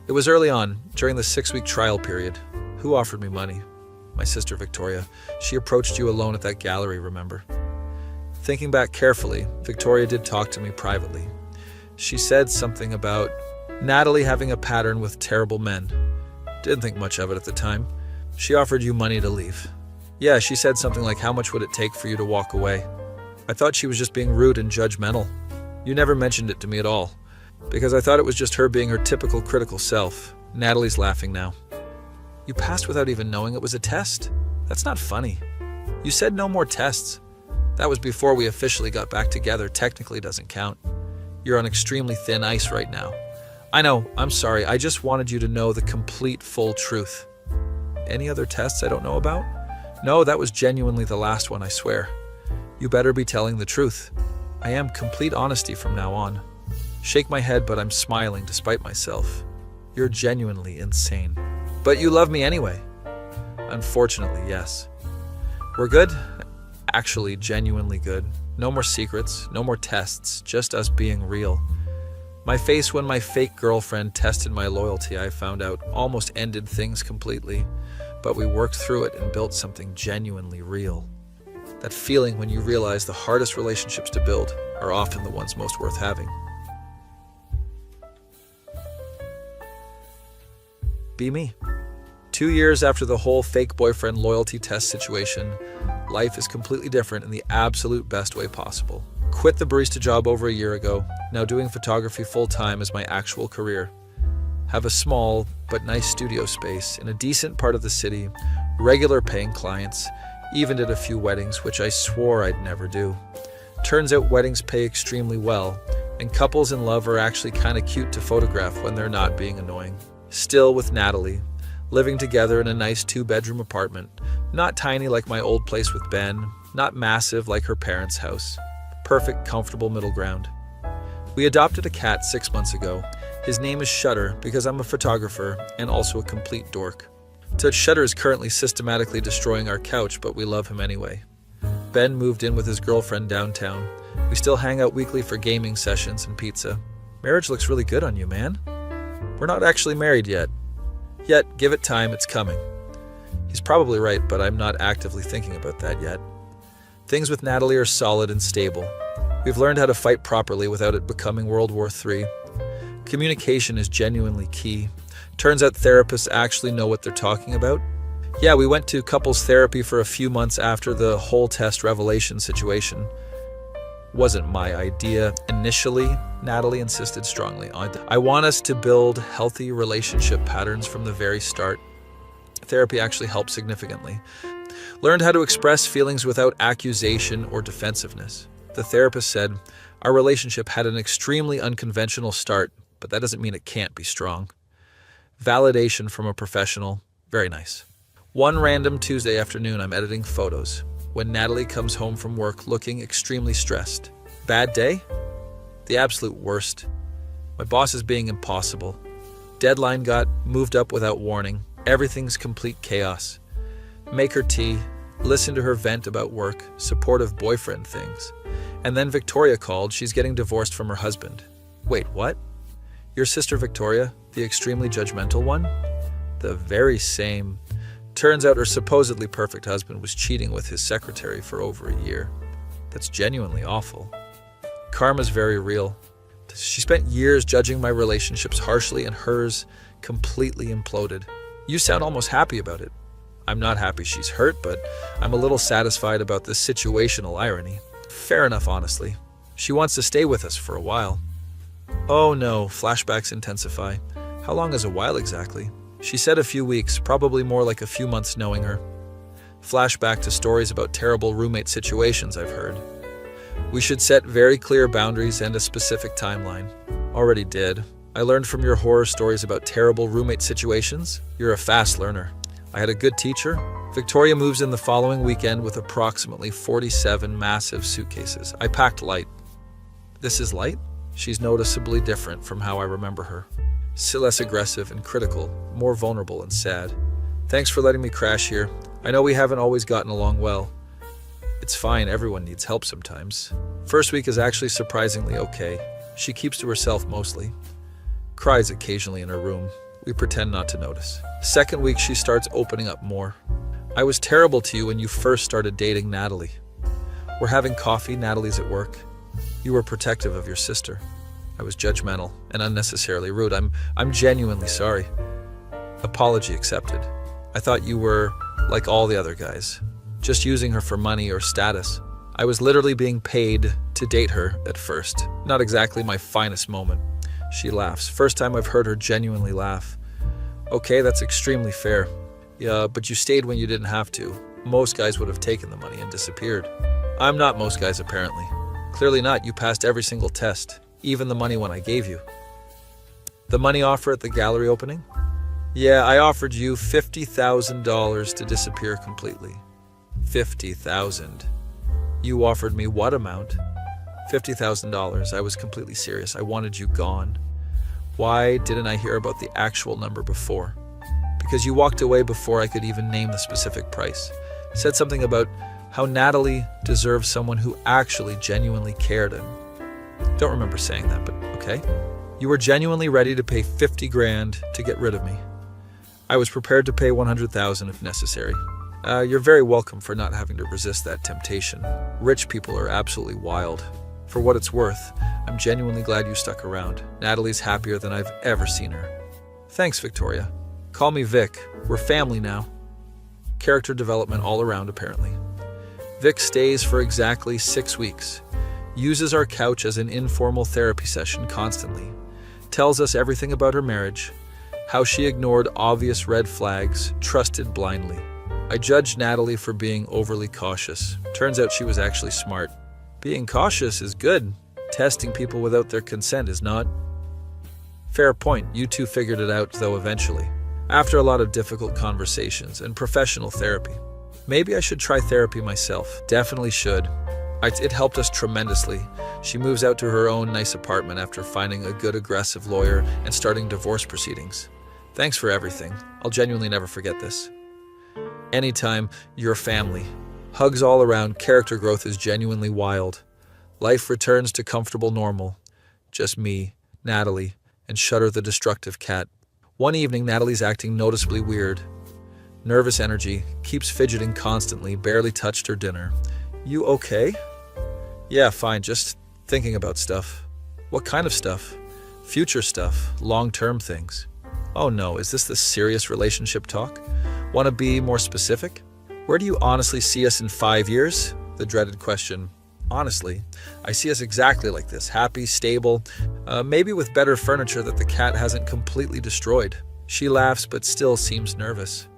It was early on, during the 6-week trial period. Who offered me money? My sister Victoria. She approached you alone at that gallery, remember? Thinking back carefully, Victoria did talk to me privately. She said something about Natalie having a pattern with terrible men. Didn't think much of it at the time. She offered you money to leave. Yeah, she said something like, how much would it take for you to walk away? I thought she was just being rude and judgmental. You never mentioned it to me at all, because I thought it was just her being her typical critical self. Natalie's laughing now. You passed without even knowing it was a test? That's not funny. You said no more tests. That was before we officially got back together. Technically doesn't count. You're on extremely thin ice right now. I know, I'm sorry. I just wanted you to know the complete, full truth. Any other tests I don't know about? No, that was genuinely the last one, I swear. You better be telling the truth. I am complete honesty from now on. Shake my head, but I'm smiling despite myself. You're genuinely insane. But you love me anyway. Unfortunately, yes. We're good? Actually, genuinely good. No more secrets, no more tests, just us being real. My face when my fake girlfriend tested my loyalty, I found out, almost ended things completely. But we worked through it and built something genuinely real. That feeling when you realize the hardest relationships to build are often the ones most worth having. Be me. 2 years after the whole fake boyfriend loyalty test situation, life is completely different in the absolute best way possible. Quit the barista job over a year ago, now doing photography full-time as my actual career. Have a small but nice studio space in a decent part of the city, regular paying clients, even did a few weddings, which I swore I'd never do. Turns out weddings pay extremely well, and couples in love are actually kind of cute to photograph when they're not being annoying. Still with Natalie, living together in a nice 2-bedroom apartment, not tiny like my old place with Ben, not massive like her parents' house. Perfect, comfortable middle ground. We adopted a cat 6 months ago. His name is Shutter because I'm a photographer and also a complete dork. Shutter is currently systematically destroying our couch, but we love him anyway. Ben moved in with his girlfriend downtown. We still hang out weekly for gaming sessions and pizza. Marriage looks really good on you, man. We're not actually married yet. Yet, give it time, it's coming. He's probably right, but I'm not actively thinking about that yet. Things with Natalie are solid and stable. We've learned how to fight properly without it becoming World War III. Communication is genuinely key. Turns out therapists actually know what they're talking about. Yeah, we went to couples therapy for a few months after the whole test revelation situation. Wasn't my idea initially, Natalie insisted strongly on it. I want us to build healthy relationship patterns from the very start. Therapy actually helped significantly. Learned how to express feelings without accusation or defensiveness. The therapist said, our relationship had an extremely unconventional start, but that doesn't mean it can't be strong. Validation from a professional, very nice. One random Tuesday afternoon, I'm editing photos when Natalie comes home from work looking extremely stressed. Bad day? The absolute worst. My boss is being impossible. Deadline got moved up without warning. Everything's complete chaos. Make her tea, listen to her vent about work, supportive boyfriend things. And then Victoria called. She's getting divorced from her husband. Wait, what? Your sister Victoria, the extremely judgmental one? The very same. Turns out her supposedly perfect husband was cheating with his secretary for over a year. That's genuinely awful. Karma's very real. She spent years judging my relationships harshly and hers completely imploded. You sound almost happy about it. I'm not happy she's hurt, but I'm a little satisfied about this situational irony. Fair enough, honestly. She wants to stay with us for a while. Oh no, flashbacks intensify. How long is a while exactly? She said a few weeks, probably more like a few months knowing her. Flashback to stories about terrible roommate situations I've heard. We should set very clear boundaries and a specific timeline. Already did. I learned from your horror stories about terrible roommate situations. You're a fast learner. I had a good teacher. Victoria moves in the following weekend with approximately 47 massive suitcases. I packed light. This is light? She's noticeably different from how I remember her. Still less aggressive and critical, more vulnerable and sad. Thanks for letting me crash here. I know we haven't always gotten along well. It's fine, everyone needs help sometimes. First week is actually surprisingly okay. She keeps to herself mostly. Cries occasionally in her room. We pretend not to notice. Second week, she starts opening up more. I was terrible to you when you first started dating Natalie. We're having coffee, Natalie's at work. You were protective of your sister. I was judgmental and unnecessarily rude. I'm genuinely sorry. Apology accepted. I thought you were like all the other guys, just using her for money or status. I was literally being paid to date her at first. Not exactly my finest moment. She laughs. First time I've heard her genuinely laugh. Okay, that's extremely fair. Yeah, but you stayed when you didn't have to. Most guys would have taken the money and disappeared. I'm not most guys, apparently. Clearly not. You passed every single test, even the money one I gave you. The money offer at the gallery opening? Yeah, I offered you $50,000 to disappear completely. $50,000. You offered me what amount? $50,000. I was completely serious. I wanted you gone. Why didn't I hear about the actual number before? Because you walked away before I could even name the specific price. Said something about how Natalie deserves someone who actually genuinely cared, and don't remember saying that, but okay. You were genuinely ready to pay 50 grand to get rid of me. I was prepared to pay 100,000 if necessary. You're very welcome for not having to resist that temptation. Rich people are absolutely wild. For what it's worth, I'm genuinely glad you stuck around. Natalie's happier than I've ever seen her. Thanks, Victoria. Call me Vic. We're family now. Character development all around, apparently. Vic stays for exactly 6 weeks. Uses our couch as an informal therapy session constantly. Tells us everything about her marriage. How she ignored obvious red flags, trusted blindly. I judged Natalie for being overly cautious. Turns out she was actually smart. Being cautious is good. Testing people without their consent is not. Fair point. You two figured it out, though, eventually. After a lot of difficult conversations and professional therapy. Maybe I should try therapy myself. Definitely should. It helped us tremendously. She moves out to her own nice apartment after finding a good aggressive lawyer and starting divorce proceedings. Thanks for everything. I'll genuinely never forget this. Anytime, your family. Hugs all around, character growth is genuinely wild. Life returns to comfortable normal. Just me, Natalie, and Shudder the destructive cat. One evening, Natalie's acting noticeably weird. Nervous energy, keeps fidgeting constantly, barely touched her dinner. You okay? Yeah, fine, just thinking about stuff. What kind of stuff? Future stuff, long-term things. Oh no, is this the serious relationship talk? Want to be more specific? Where do you honestly see us in 5 years? The dreaded question. Honestly, I see us exactly like this, happy, stable, maybe with better furniture that the cat hasn't completely destroyed. She laughs but still seems nervous.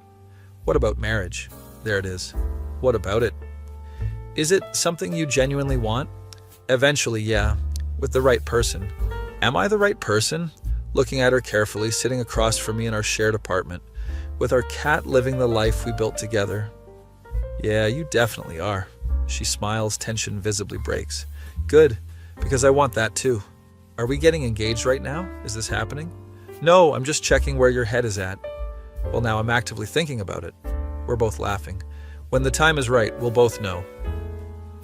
What about marriage? There it is. What about it? Is it something you genuinely want? Eventually, yeah, with the right person. Am I the right person? Looking at her carefully, sitting across from me in our shared apartment, with our cat living the life we built together. Yeah, you definitely are. She smiles, tension visibly breaks. Good, because I want that too. Are we getting engaged right now? Is this happening? No, I'm just checking where your head is at. Well, now I'm actively thinking about it. We're both laughing. When the time is right, we'll both know.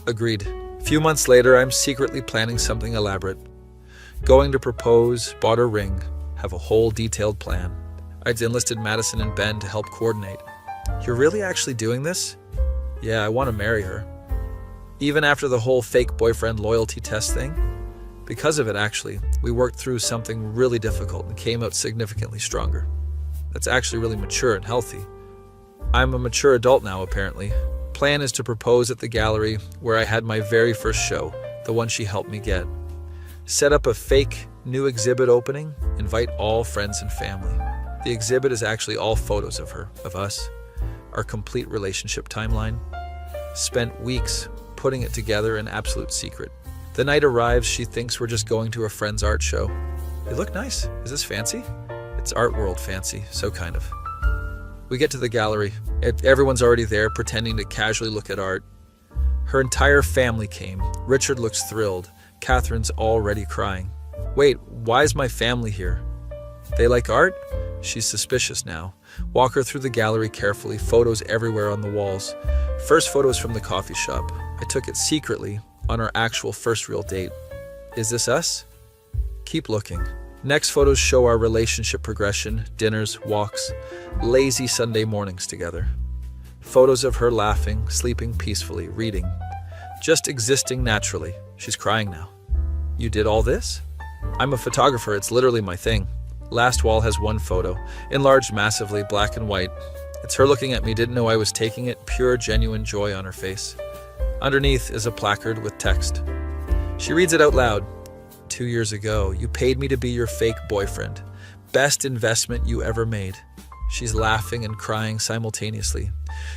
Agreed. A few months later, I'm secretly planning something elaborate. Going to propose, bought a ring, have a whole detailed plan. I'd enlisted Madison and Ben to help coordinate. You're really actually doing this? Yeah, I want to marry her. Even after the whole fake boyfriend loyalty test thing? Because of it, actually, we worked through something really difficult and came out significantly stronger. That's actually really mature and healthy. I'm a mature adult now, apparently. Plan is to propose at the gallery where I had my very first show, the one she helped me get. Set up a fake new exhibit opening, invite all friends and family. The exhibit is actually all photos of her, of us, our complete relationship timeline. Spent weeks putting it together in absolute secret. The night arrives, she thinks we're just going to a friend's art show. You look nice. Is this fancy? It's art world fancy, so kind of. We get to the gallery. Everyone's already there, pretending to casually look at art. Her entire family came. Richard looks thrilled. Catherine's already crying. Wait, why is my family here? They like art? She's suspicious now. Walk her through the gallery carefully, photos everywhere on the walls. First photos from the coffee shop. I took it secretly on our actual first real date. Is this us? Keep looking. Next photos show our relationship progression, dinners, walks, lazy Sunday mornings together. Photos of her laughing, sleeping peacefully, reading, just existing naturally. She's crying now. You did all this? I'm a photographer, it's literally my thing. Last wall has one photo, enlarged massively, black and white. It's her looking at me, didn't know I was taking it, pure, genuine joy on her face. Underneath is a placard with text. She reads it out loud. 2 years ago, you paid me to be your fake boyfriend. Best investment you ever made. She's laughing and crying simultaneously.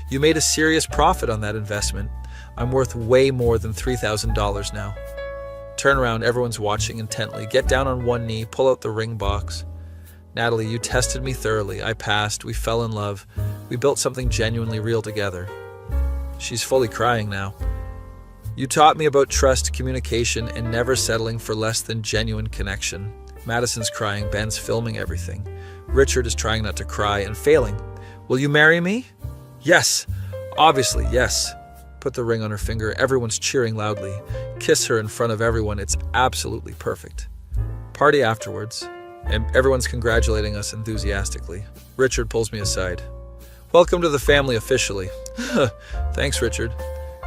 You made a serious profit on that investment. I'm worth way more than $3,000 now. Turn around, everyone's watching intently. Get down on one knee, pull out the ring box. Natalie, you tested me thoroughly. I passed. We fell in love. We built something genuinely real together. She's fully crying now. You taught me about trust, communication, and never settling for less than genuine connection. Madison's crying. Ben's filming everything. Richard is trying not to cry and failing. Will you marry me? Yes. Obviously, yes. Put the ring on her finger. Everyone's cheering loudly. Kiss her in front of everyone. It's absolutely perfect. Party afterwards. And everyone's congratulating us enthusiastically. Richard pulls me aside. Welcome to the family officially. Thanks, Richard.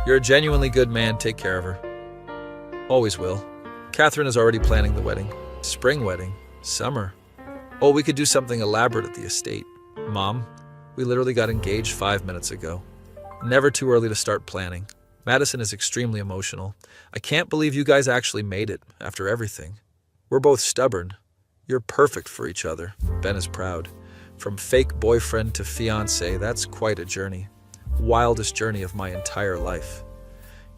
You're a genuinely good man. Take care of her. Always will. Catherine is already planning the wedding. Spring wedding. Summer. Oh, we could do something elaborate at the estate. Mom, we literally got engaged 5 minutes ago. Never too early to start planning. Madison is extremely emotional. I can't believe you guys actually made it, after everything. We're both stubborn. You're perfect for each other. Ben is proud. From fake boyfriend to fiancé, that's quite a journey. Wildest journey of my entire life.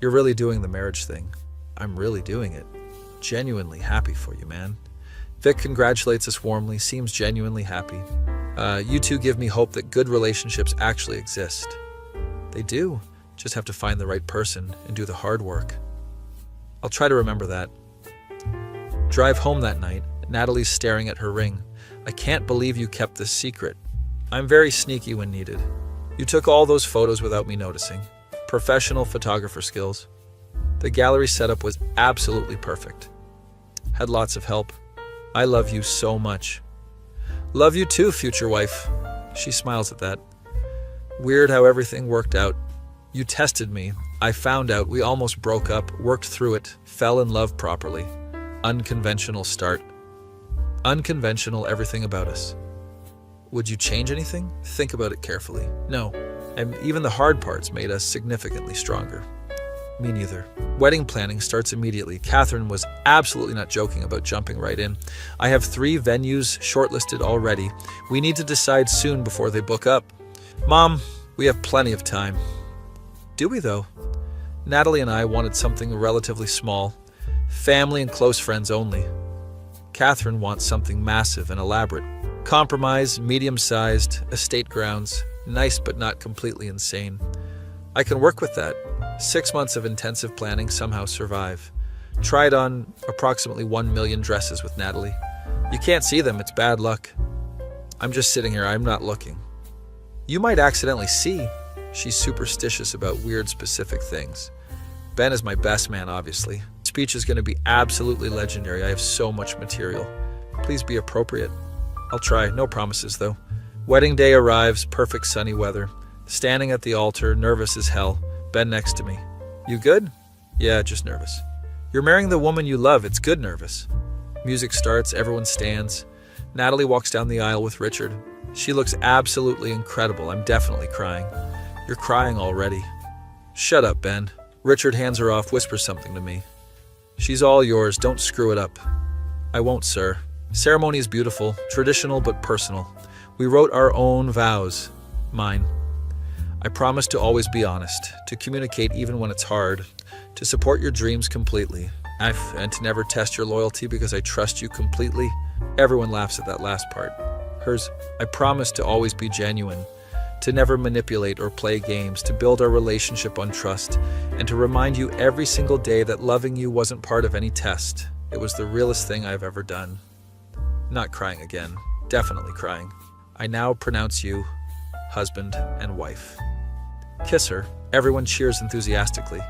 You're really doing the marriage thing. I'm really doing it. Genuinely happy for you, man. Vic congratulates us warmly, seems genuinely happy. You two give me hope that good relationships actually exist. They do. Just have to find the right person and do the hard work. I'll try to remember that. Drive home that night. Natalie's staring at her ring. I can't believe you kept this secret. I'm very sneaky when needed. You took all those photos without me noticing. Professional photographer skills. The gallery setup was absolutely perfect. Had lots of help. I love you so much. Love you too, future wife. She smiles at that. Weird how everything worked out. You tested me. I found out. We almost broke up, worked through it, fell in love properly. Unconventional start. Unconventional everything about us. Would you change anything? Think about it carefully. No. And even the hard parts made us significantly stronger. Me neither. Wedding planning starts immediately. Catherine was absolutely not joking about jumping right in. I have 3 venues shortlisted already. We need to decide soon before they book up. Mom, we have plenty of time. Do we though? Natalie and I wanted something relatively small. Family and close friends only. Catherine wants something massive and elaborate. Compromise, medium-sized, estate grounds, nice but not completely insane. I can work with that. 6 months of intensive planning somehow survive. Tried on approximately 1 million dresses with Natalie. You can't see them, it's bad luck. I'm just sitting here, I'm not looking. You might accidentally see. She's superstitious about weird specific things. Ben is my best man, obviously. Speech is going to be absolutely legendary. I have so much material. Please be appropriate. I'll try, no promises though. Wedding day arrives, perfect sunny weather. Standing at the altar, nervous as hell. Ben next to me. You good? Yeah, just nervous. You're marrying the woman you love, it's good nervous. Music starts, everyone stands. Natalie walks down the aisle with Richard. She looks absolutely incredible. I'm definitely crying. You're crying already. Shut up, Ben. Richard hands her off, whispers something to me. She's all yours, don't screw it up. I won't, sir. Ceremony is beautiful, traditional but personal. We wrote our own vows. Mine. I promise to always be honest, to communicate even when it's hard, to support your dreams completely, and to never test your loyalty because I trust you completely. Everyone laughs at that last part. Hers, I promise to always be genuine, to never manipulate or play games, to build our relationship on trust, and to remind you every single day that loving you wasn't part of any test. It was the realest thing I've ever done. Not crying again. Definitely crying. I now pronounce you husband and wife. Kiss her. Everyone cheers enthusiastically.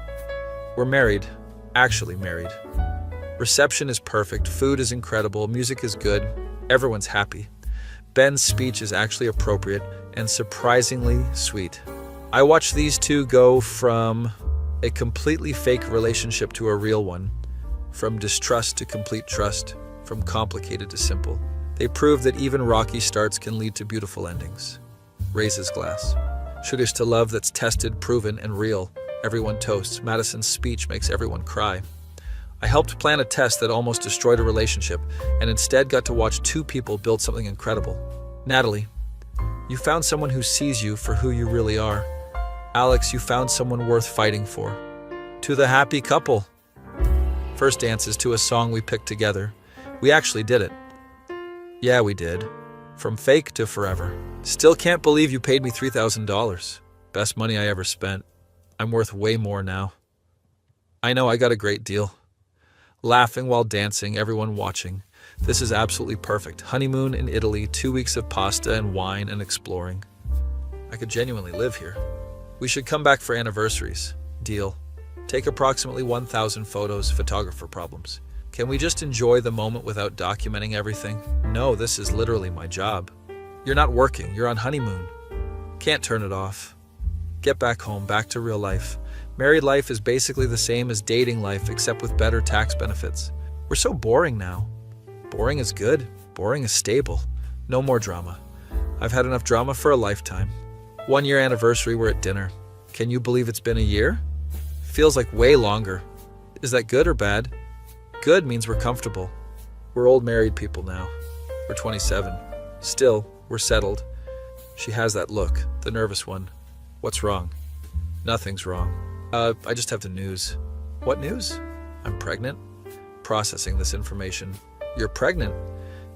We're married. Actually married. Reception is perfect, food is incredible, music is good, everyone's happy. Ben's speech is actually appropriate and surprisingly sweet. I watched these two go from a completely fake relationship to a real one, from distrust to complete trust, from complicated to simple. They prove that even rocky starts can lead to beautiful endings. Raises glass. Sugars to love that's tested, proven, and real. Everyone toasts. Madison's speech makes everyone cry. I helped plan a test that almost destroyed a relationship and instead got to watch two people build something incredible. Natalie, you found someone who sees you for who you really are. Alex, you found someone worth fighting for. To the happy couple. First dances to a song we picked together. We actually did it. Yeah, we did. From fake to forever. Still can't believe you paid me $3,000. Best money I ever spent. I'm worth way more now. I know I got a great deal. Laughing while dancing, everyone watching. This is absolutely perfect. Honeymoon in Italy, 2 weeks of pasta and wine and exploring. I could genuinely live here. We should come back for anniversaries. Deal. Take approximately 1,000 photos, photographer problems. Can we just enjoy the moment without documenting everything? No, this is literally my job. You're not working, you're on honeymoon. Can't turn it off. Get back home, back to real life. Married life is basically the same as dating life, except with better tax benefits. We're so boring now. Boring is good. Boring is stable. No more drama. I've had enough drama for a lifetime. 1 year anniversary, we're at dinner. Can you believe it's been a year? Feels like way longer. Is that good or bad? Good means we're comfortable. We're old married people now. We're 27. Still, we're settled. She has that look, the nervous one. What's wrong? Nothing's wrong. I just have the news. What news? I'm pregnant. Processing this information. You're pregnant?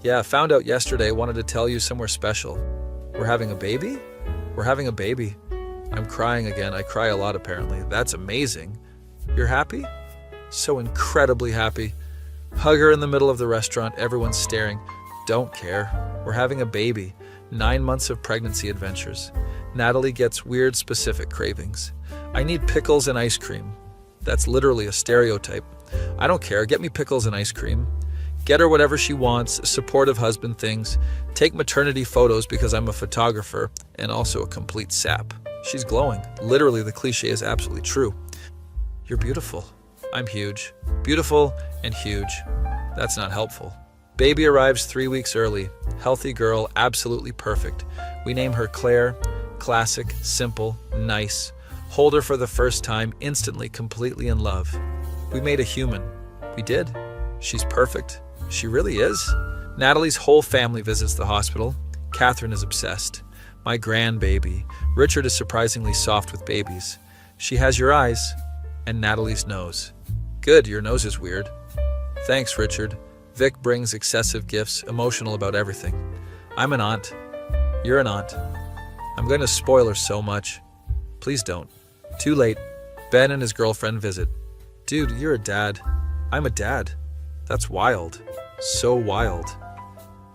Yeah, found out yesterday, wanted to tell you somewhere special. We're having a baby? We're having a baby. I'm crying again. I cry a lot apparently. That's amazing. You're happy? So incredibly happy. Hug her in the middle of the restaurant. Everyone's staring. Don't care. We're having a baby. 9 months of pregnancy adventures. Natalie gets weird specific cravings. I need pickles and ice cream. That's literally a stereotype. I don't care. Get me pickles and ice cream. Get her whatever she wants, supportive husband things. Take maternity photos because I'm a photographer and also a complete sap. She's glowing. Literally, the cliche is absolutely true. You're beautiful. I'm huge. Beautiful and huge. That's not helpful. Baby arrives 3 weeks early. Healthy girl, absolutely perfect. We name her Claire. Classic, simple, nice. Hold her for the first time, instantly, completely in love. We made a human. We did. She's perfect. She really is. Natalie's whole family visits the hospital. Catherine is obsessed. My grandbaby. Richard is surprisingly soft with babies. She has your eyes and Natalie's nose. Good, your nose is weird. Thanks, Richard. Vic brings excessive gifts, emotional about everything. I'm an aunt. You're an aunt. I'm going to spoil her so much. Please don't. Too late. Ben and his girlfriend visit. Dude, you're a dad. I'm a dad. That's wild. So wild.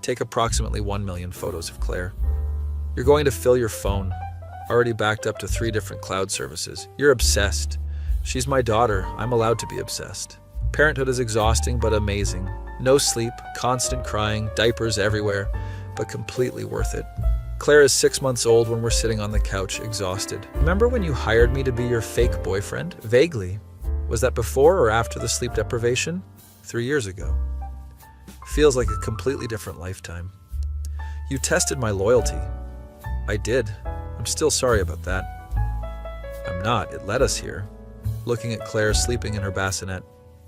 Take approximately 1 million photos of Claire. You're going to fill your phone. Already backed up to 3 different cloud services. You're obsessed. She's my daughter. I'm allowed to be obsessed. Parenthood is exhausting but amazing. No sleep, constant crying, diapers everywhere, but completely worth it. Claire is 6 months old when we're sitting on the couch, exhausted. Remember when you hired me to be your fake boyfriend? Vaguely. Was that before or after the sleep deprivation? 3 years ago. Feels like a completely different lifetime. You tested my loyalty. I did. I'm still sorry about that. I'm not. It led us here. Looking at Claire sleeping in her bassinet.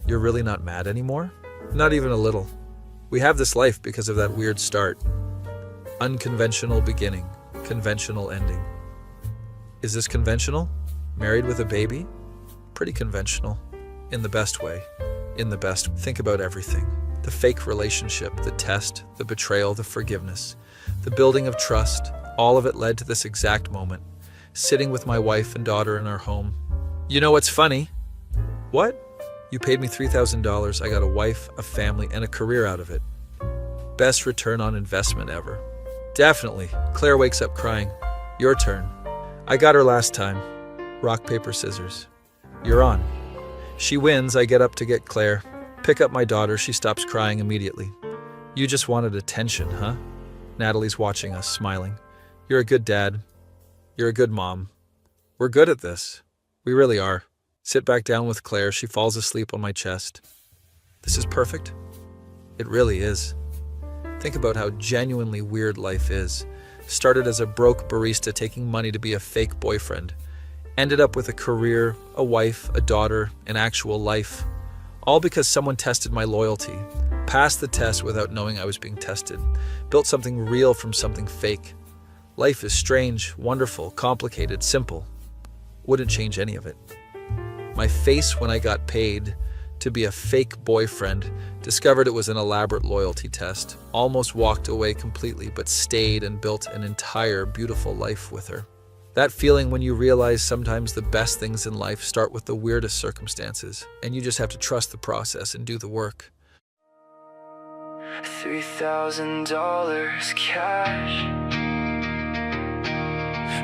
You're really not mad anymore? Not even a little. We have this life because of that weird start. Unconventional beginning, conventional ending. Is this conventional? Married with a baby? Pretty conventional. In the best way. In the best. Think about everything. The fake relationship, the test, the betrayal, the forgiveness, the building of trust. All of it led to this exact moment. Sitting with my wife and daughter in our home. You know what's funny? What? You paid me $3,000. I got a wife, a family, and a career out of it. Best return on investment ever. Definitely. Claire wakes up crying. Your turn. I got her last time. Rock, paper, scissors. You're on. She wins. I get up to get Claire. Pick up my daughter, she stops crying immediately. You just wanted attention, huh? Natalie's watching us, smiling. You're a good dad. You're a good mom. We're good at this. We really are. Sit back down with Claire, she falls asleep on my chest. This is perfect? It really is. Think about how genuinely weird life is. Started as a broke barista taking money to be a fake boyfriend. Ended up with a career, a wife, a daughter, an actual life. All because someone tested my loyalty. Passed the test without knowing I was being tested. Built something real from something fake. Life is strange, wonderful, complicated, simple. Wouldn't change any of it. My face when I got paid to be a fake boyfriend, discovered it was an elaborate loyalty test, almost walked away completely, but stayed and built an entire beautiful life with her. That feeling when you realize sometimes the best things in life start with the weirdest circumstances, and you just have to trust the process and do the work. $3,000 cash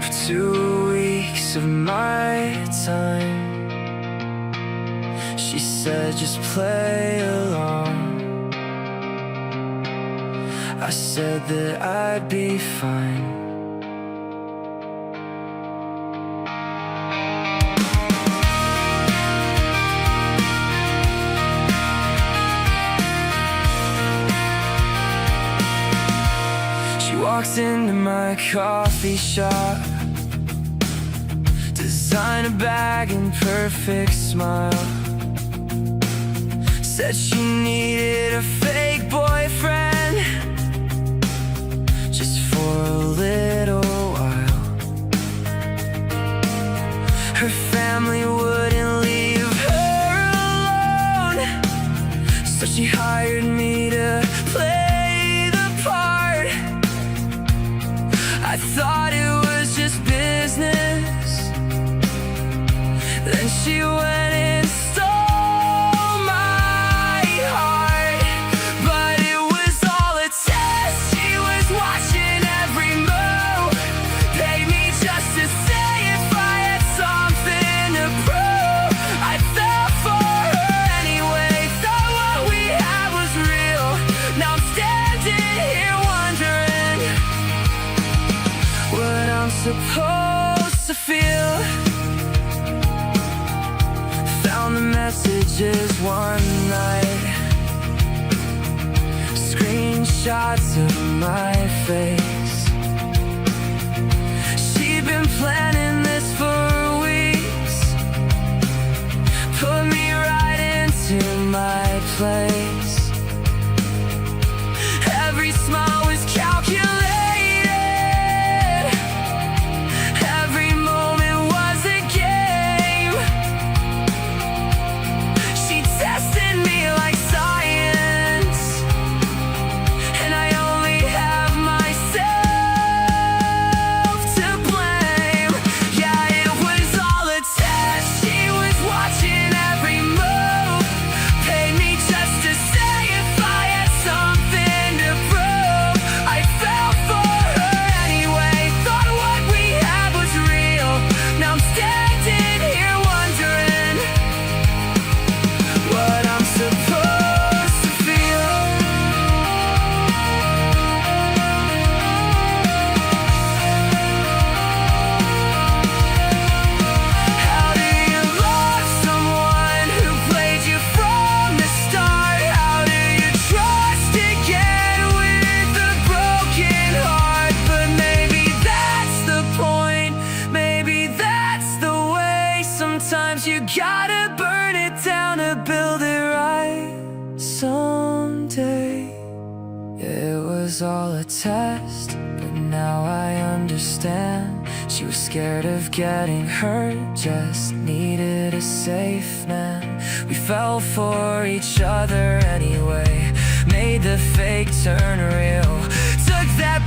for 2 weeks of my time. She said just play along. I said that I'd be fine. She walks into my coffee shop, designer bag and perfect smile. Said she needed a fake boyfriend just for a little while. Her family wouldn't leave her alone, so she hired me to play the part. I thought it was just business. Then she went and stole my heart. But it was all a test. She was watching every move. Paid me just to say if I had something to prove. I fell for her anyway. Thought what we had was real. Now I'm standing here wondering what I'm supposed to feel. Found the messages one night, screenshots of my face. She'd been planning this for weeks, put me right into my place. Every smile was calculated. Every moment was a game. She tested me like science, and I only have myself to blame. Yeah, it was all a test. She was watching every move. Paid me just to say if I had something to prove. I fell for her anyway. Thought what we had was real. Now I'm standing here wondering what I'm supposed to feel. How do you love someone who played you from the start? How do you trust again with a broken heart? But maybe that's the point. Maybe that's the way. Sometimes you gotta burn it down to build it right someday. It was all a test, but now I understand. She was scared of getting hurt, just needed a safe man. We fell for each other anyway, made the fake turn real. Took that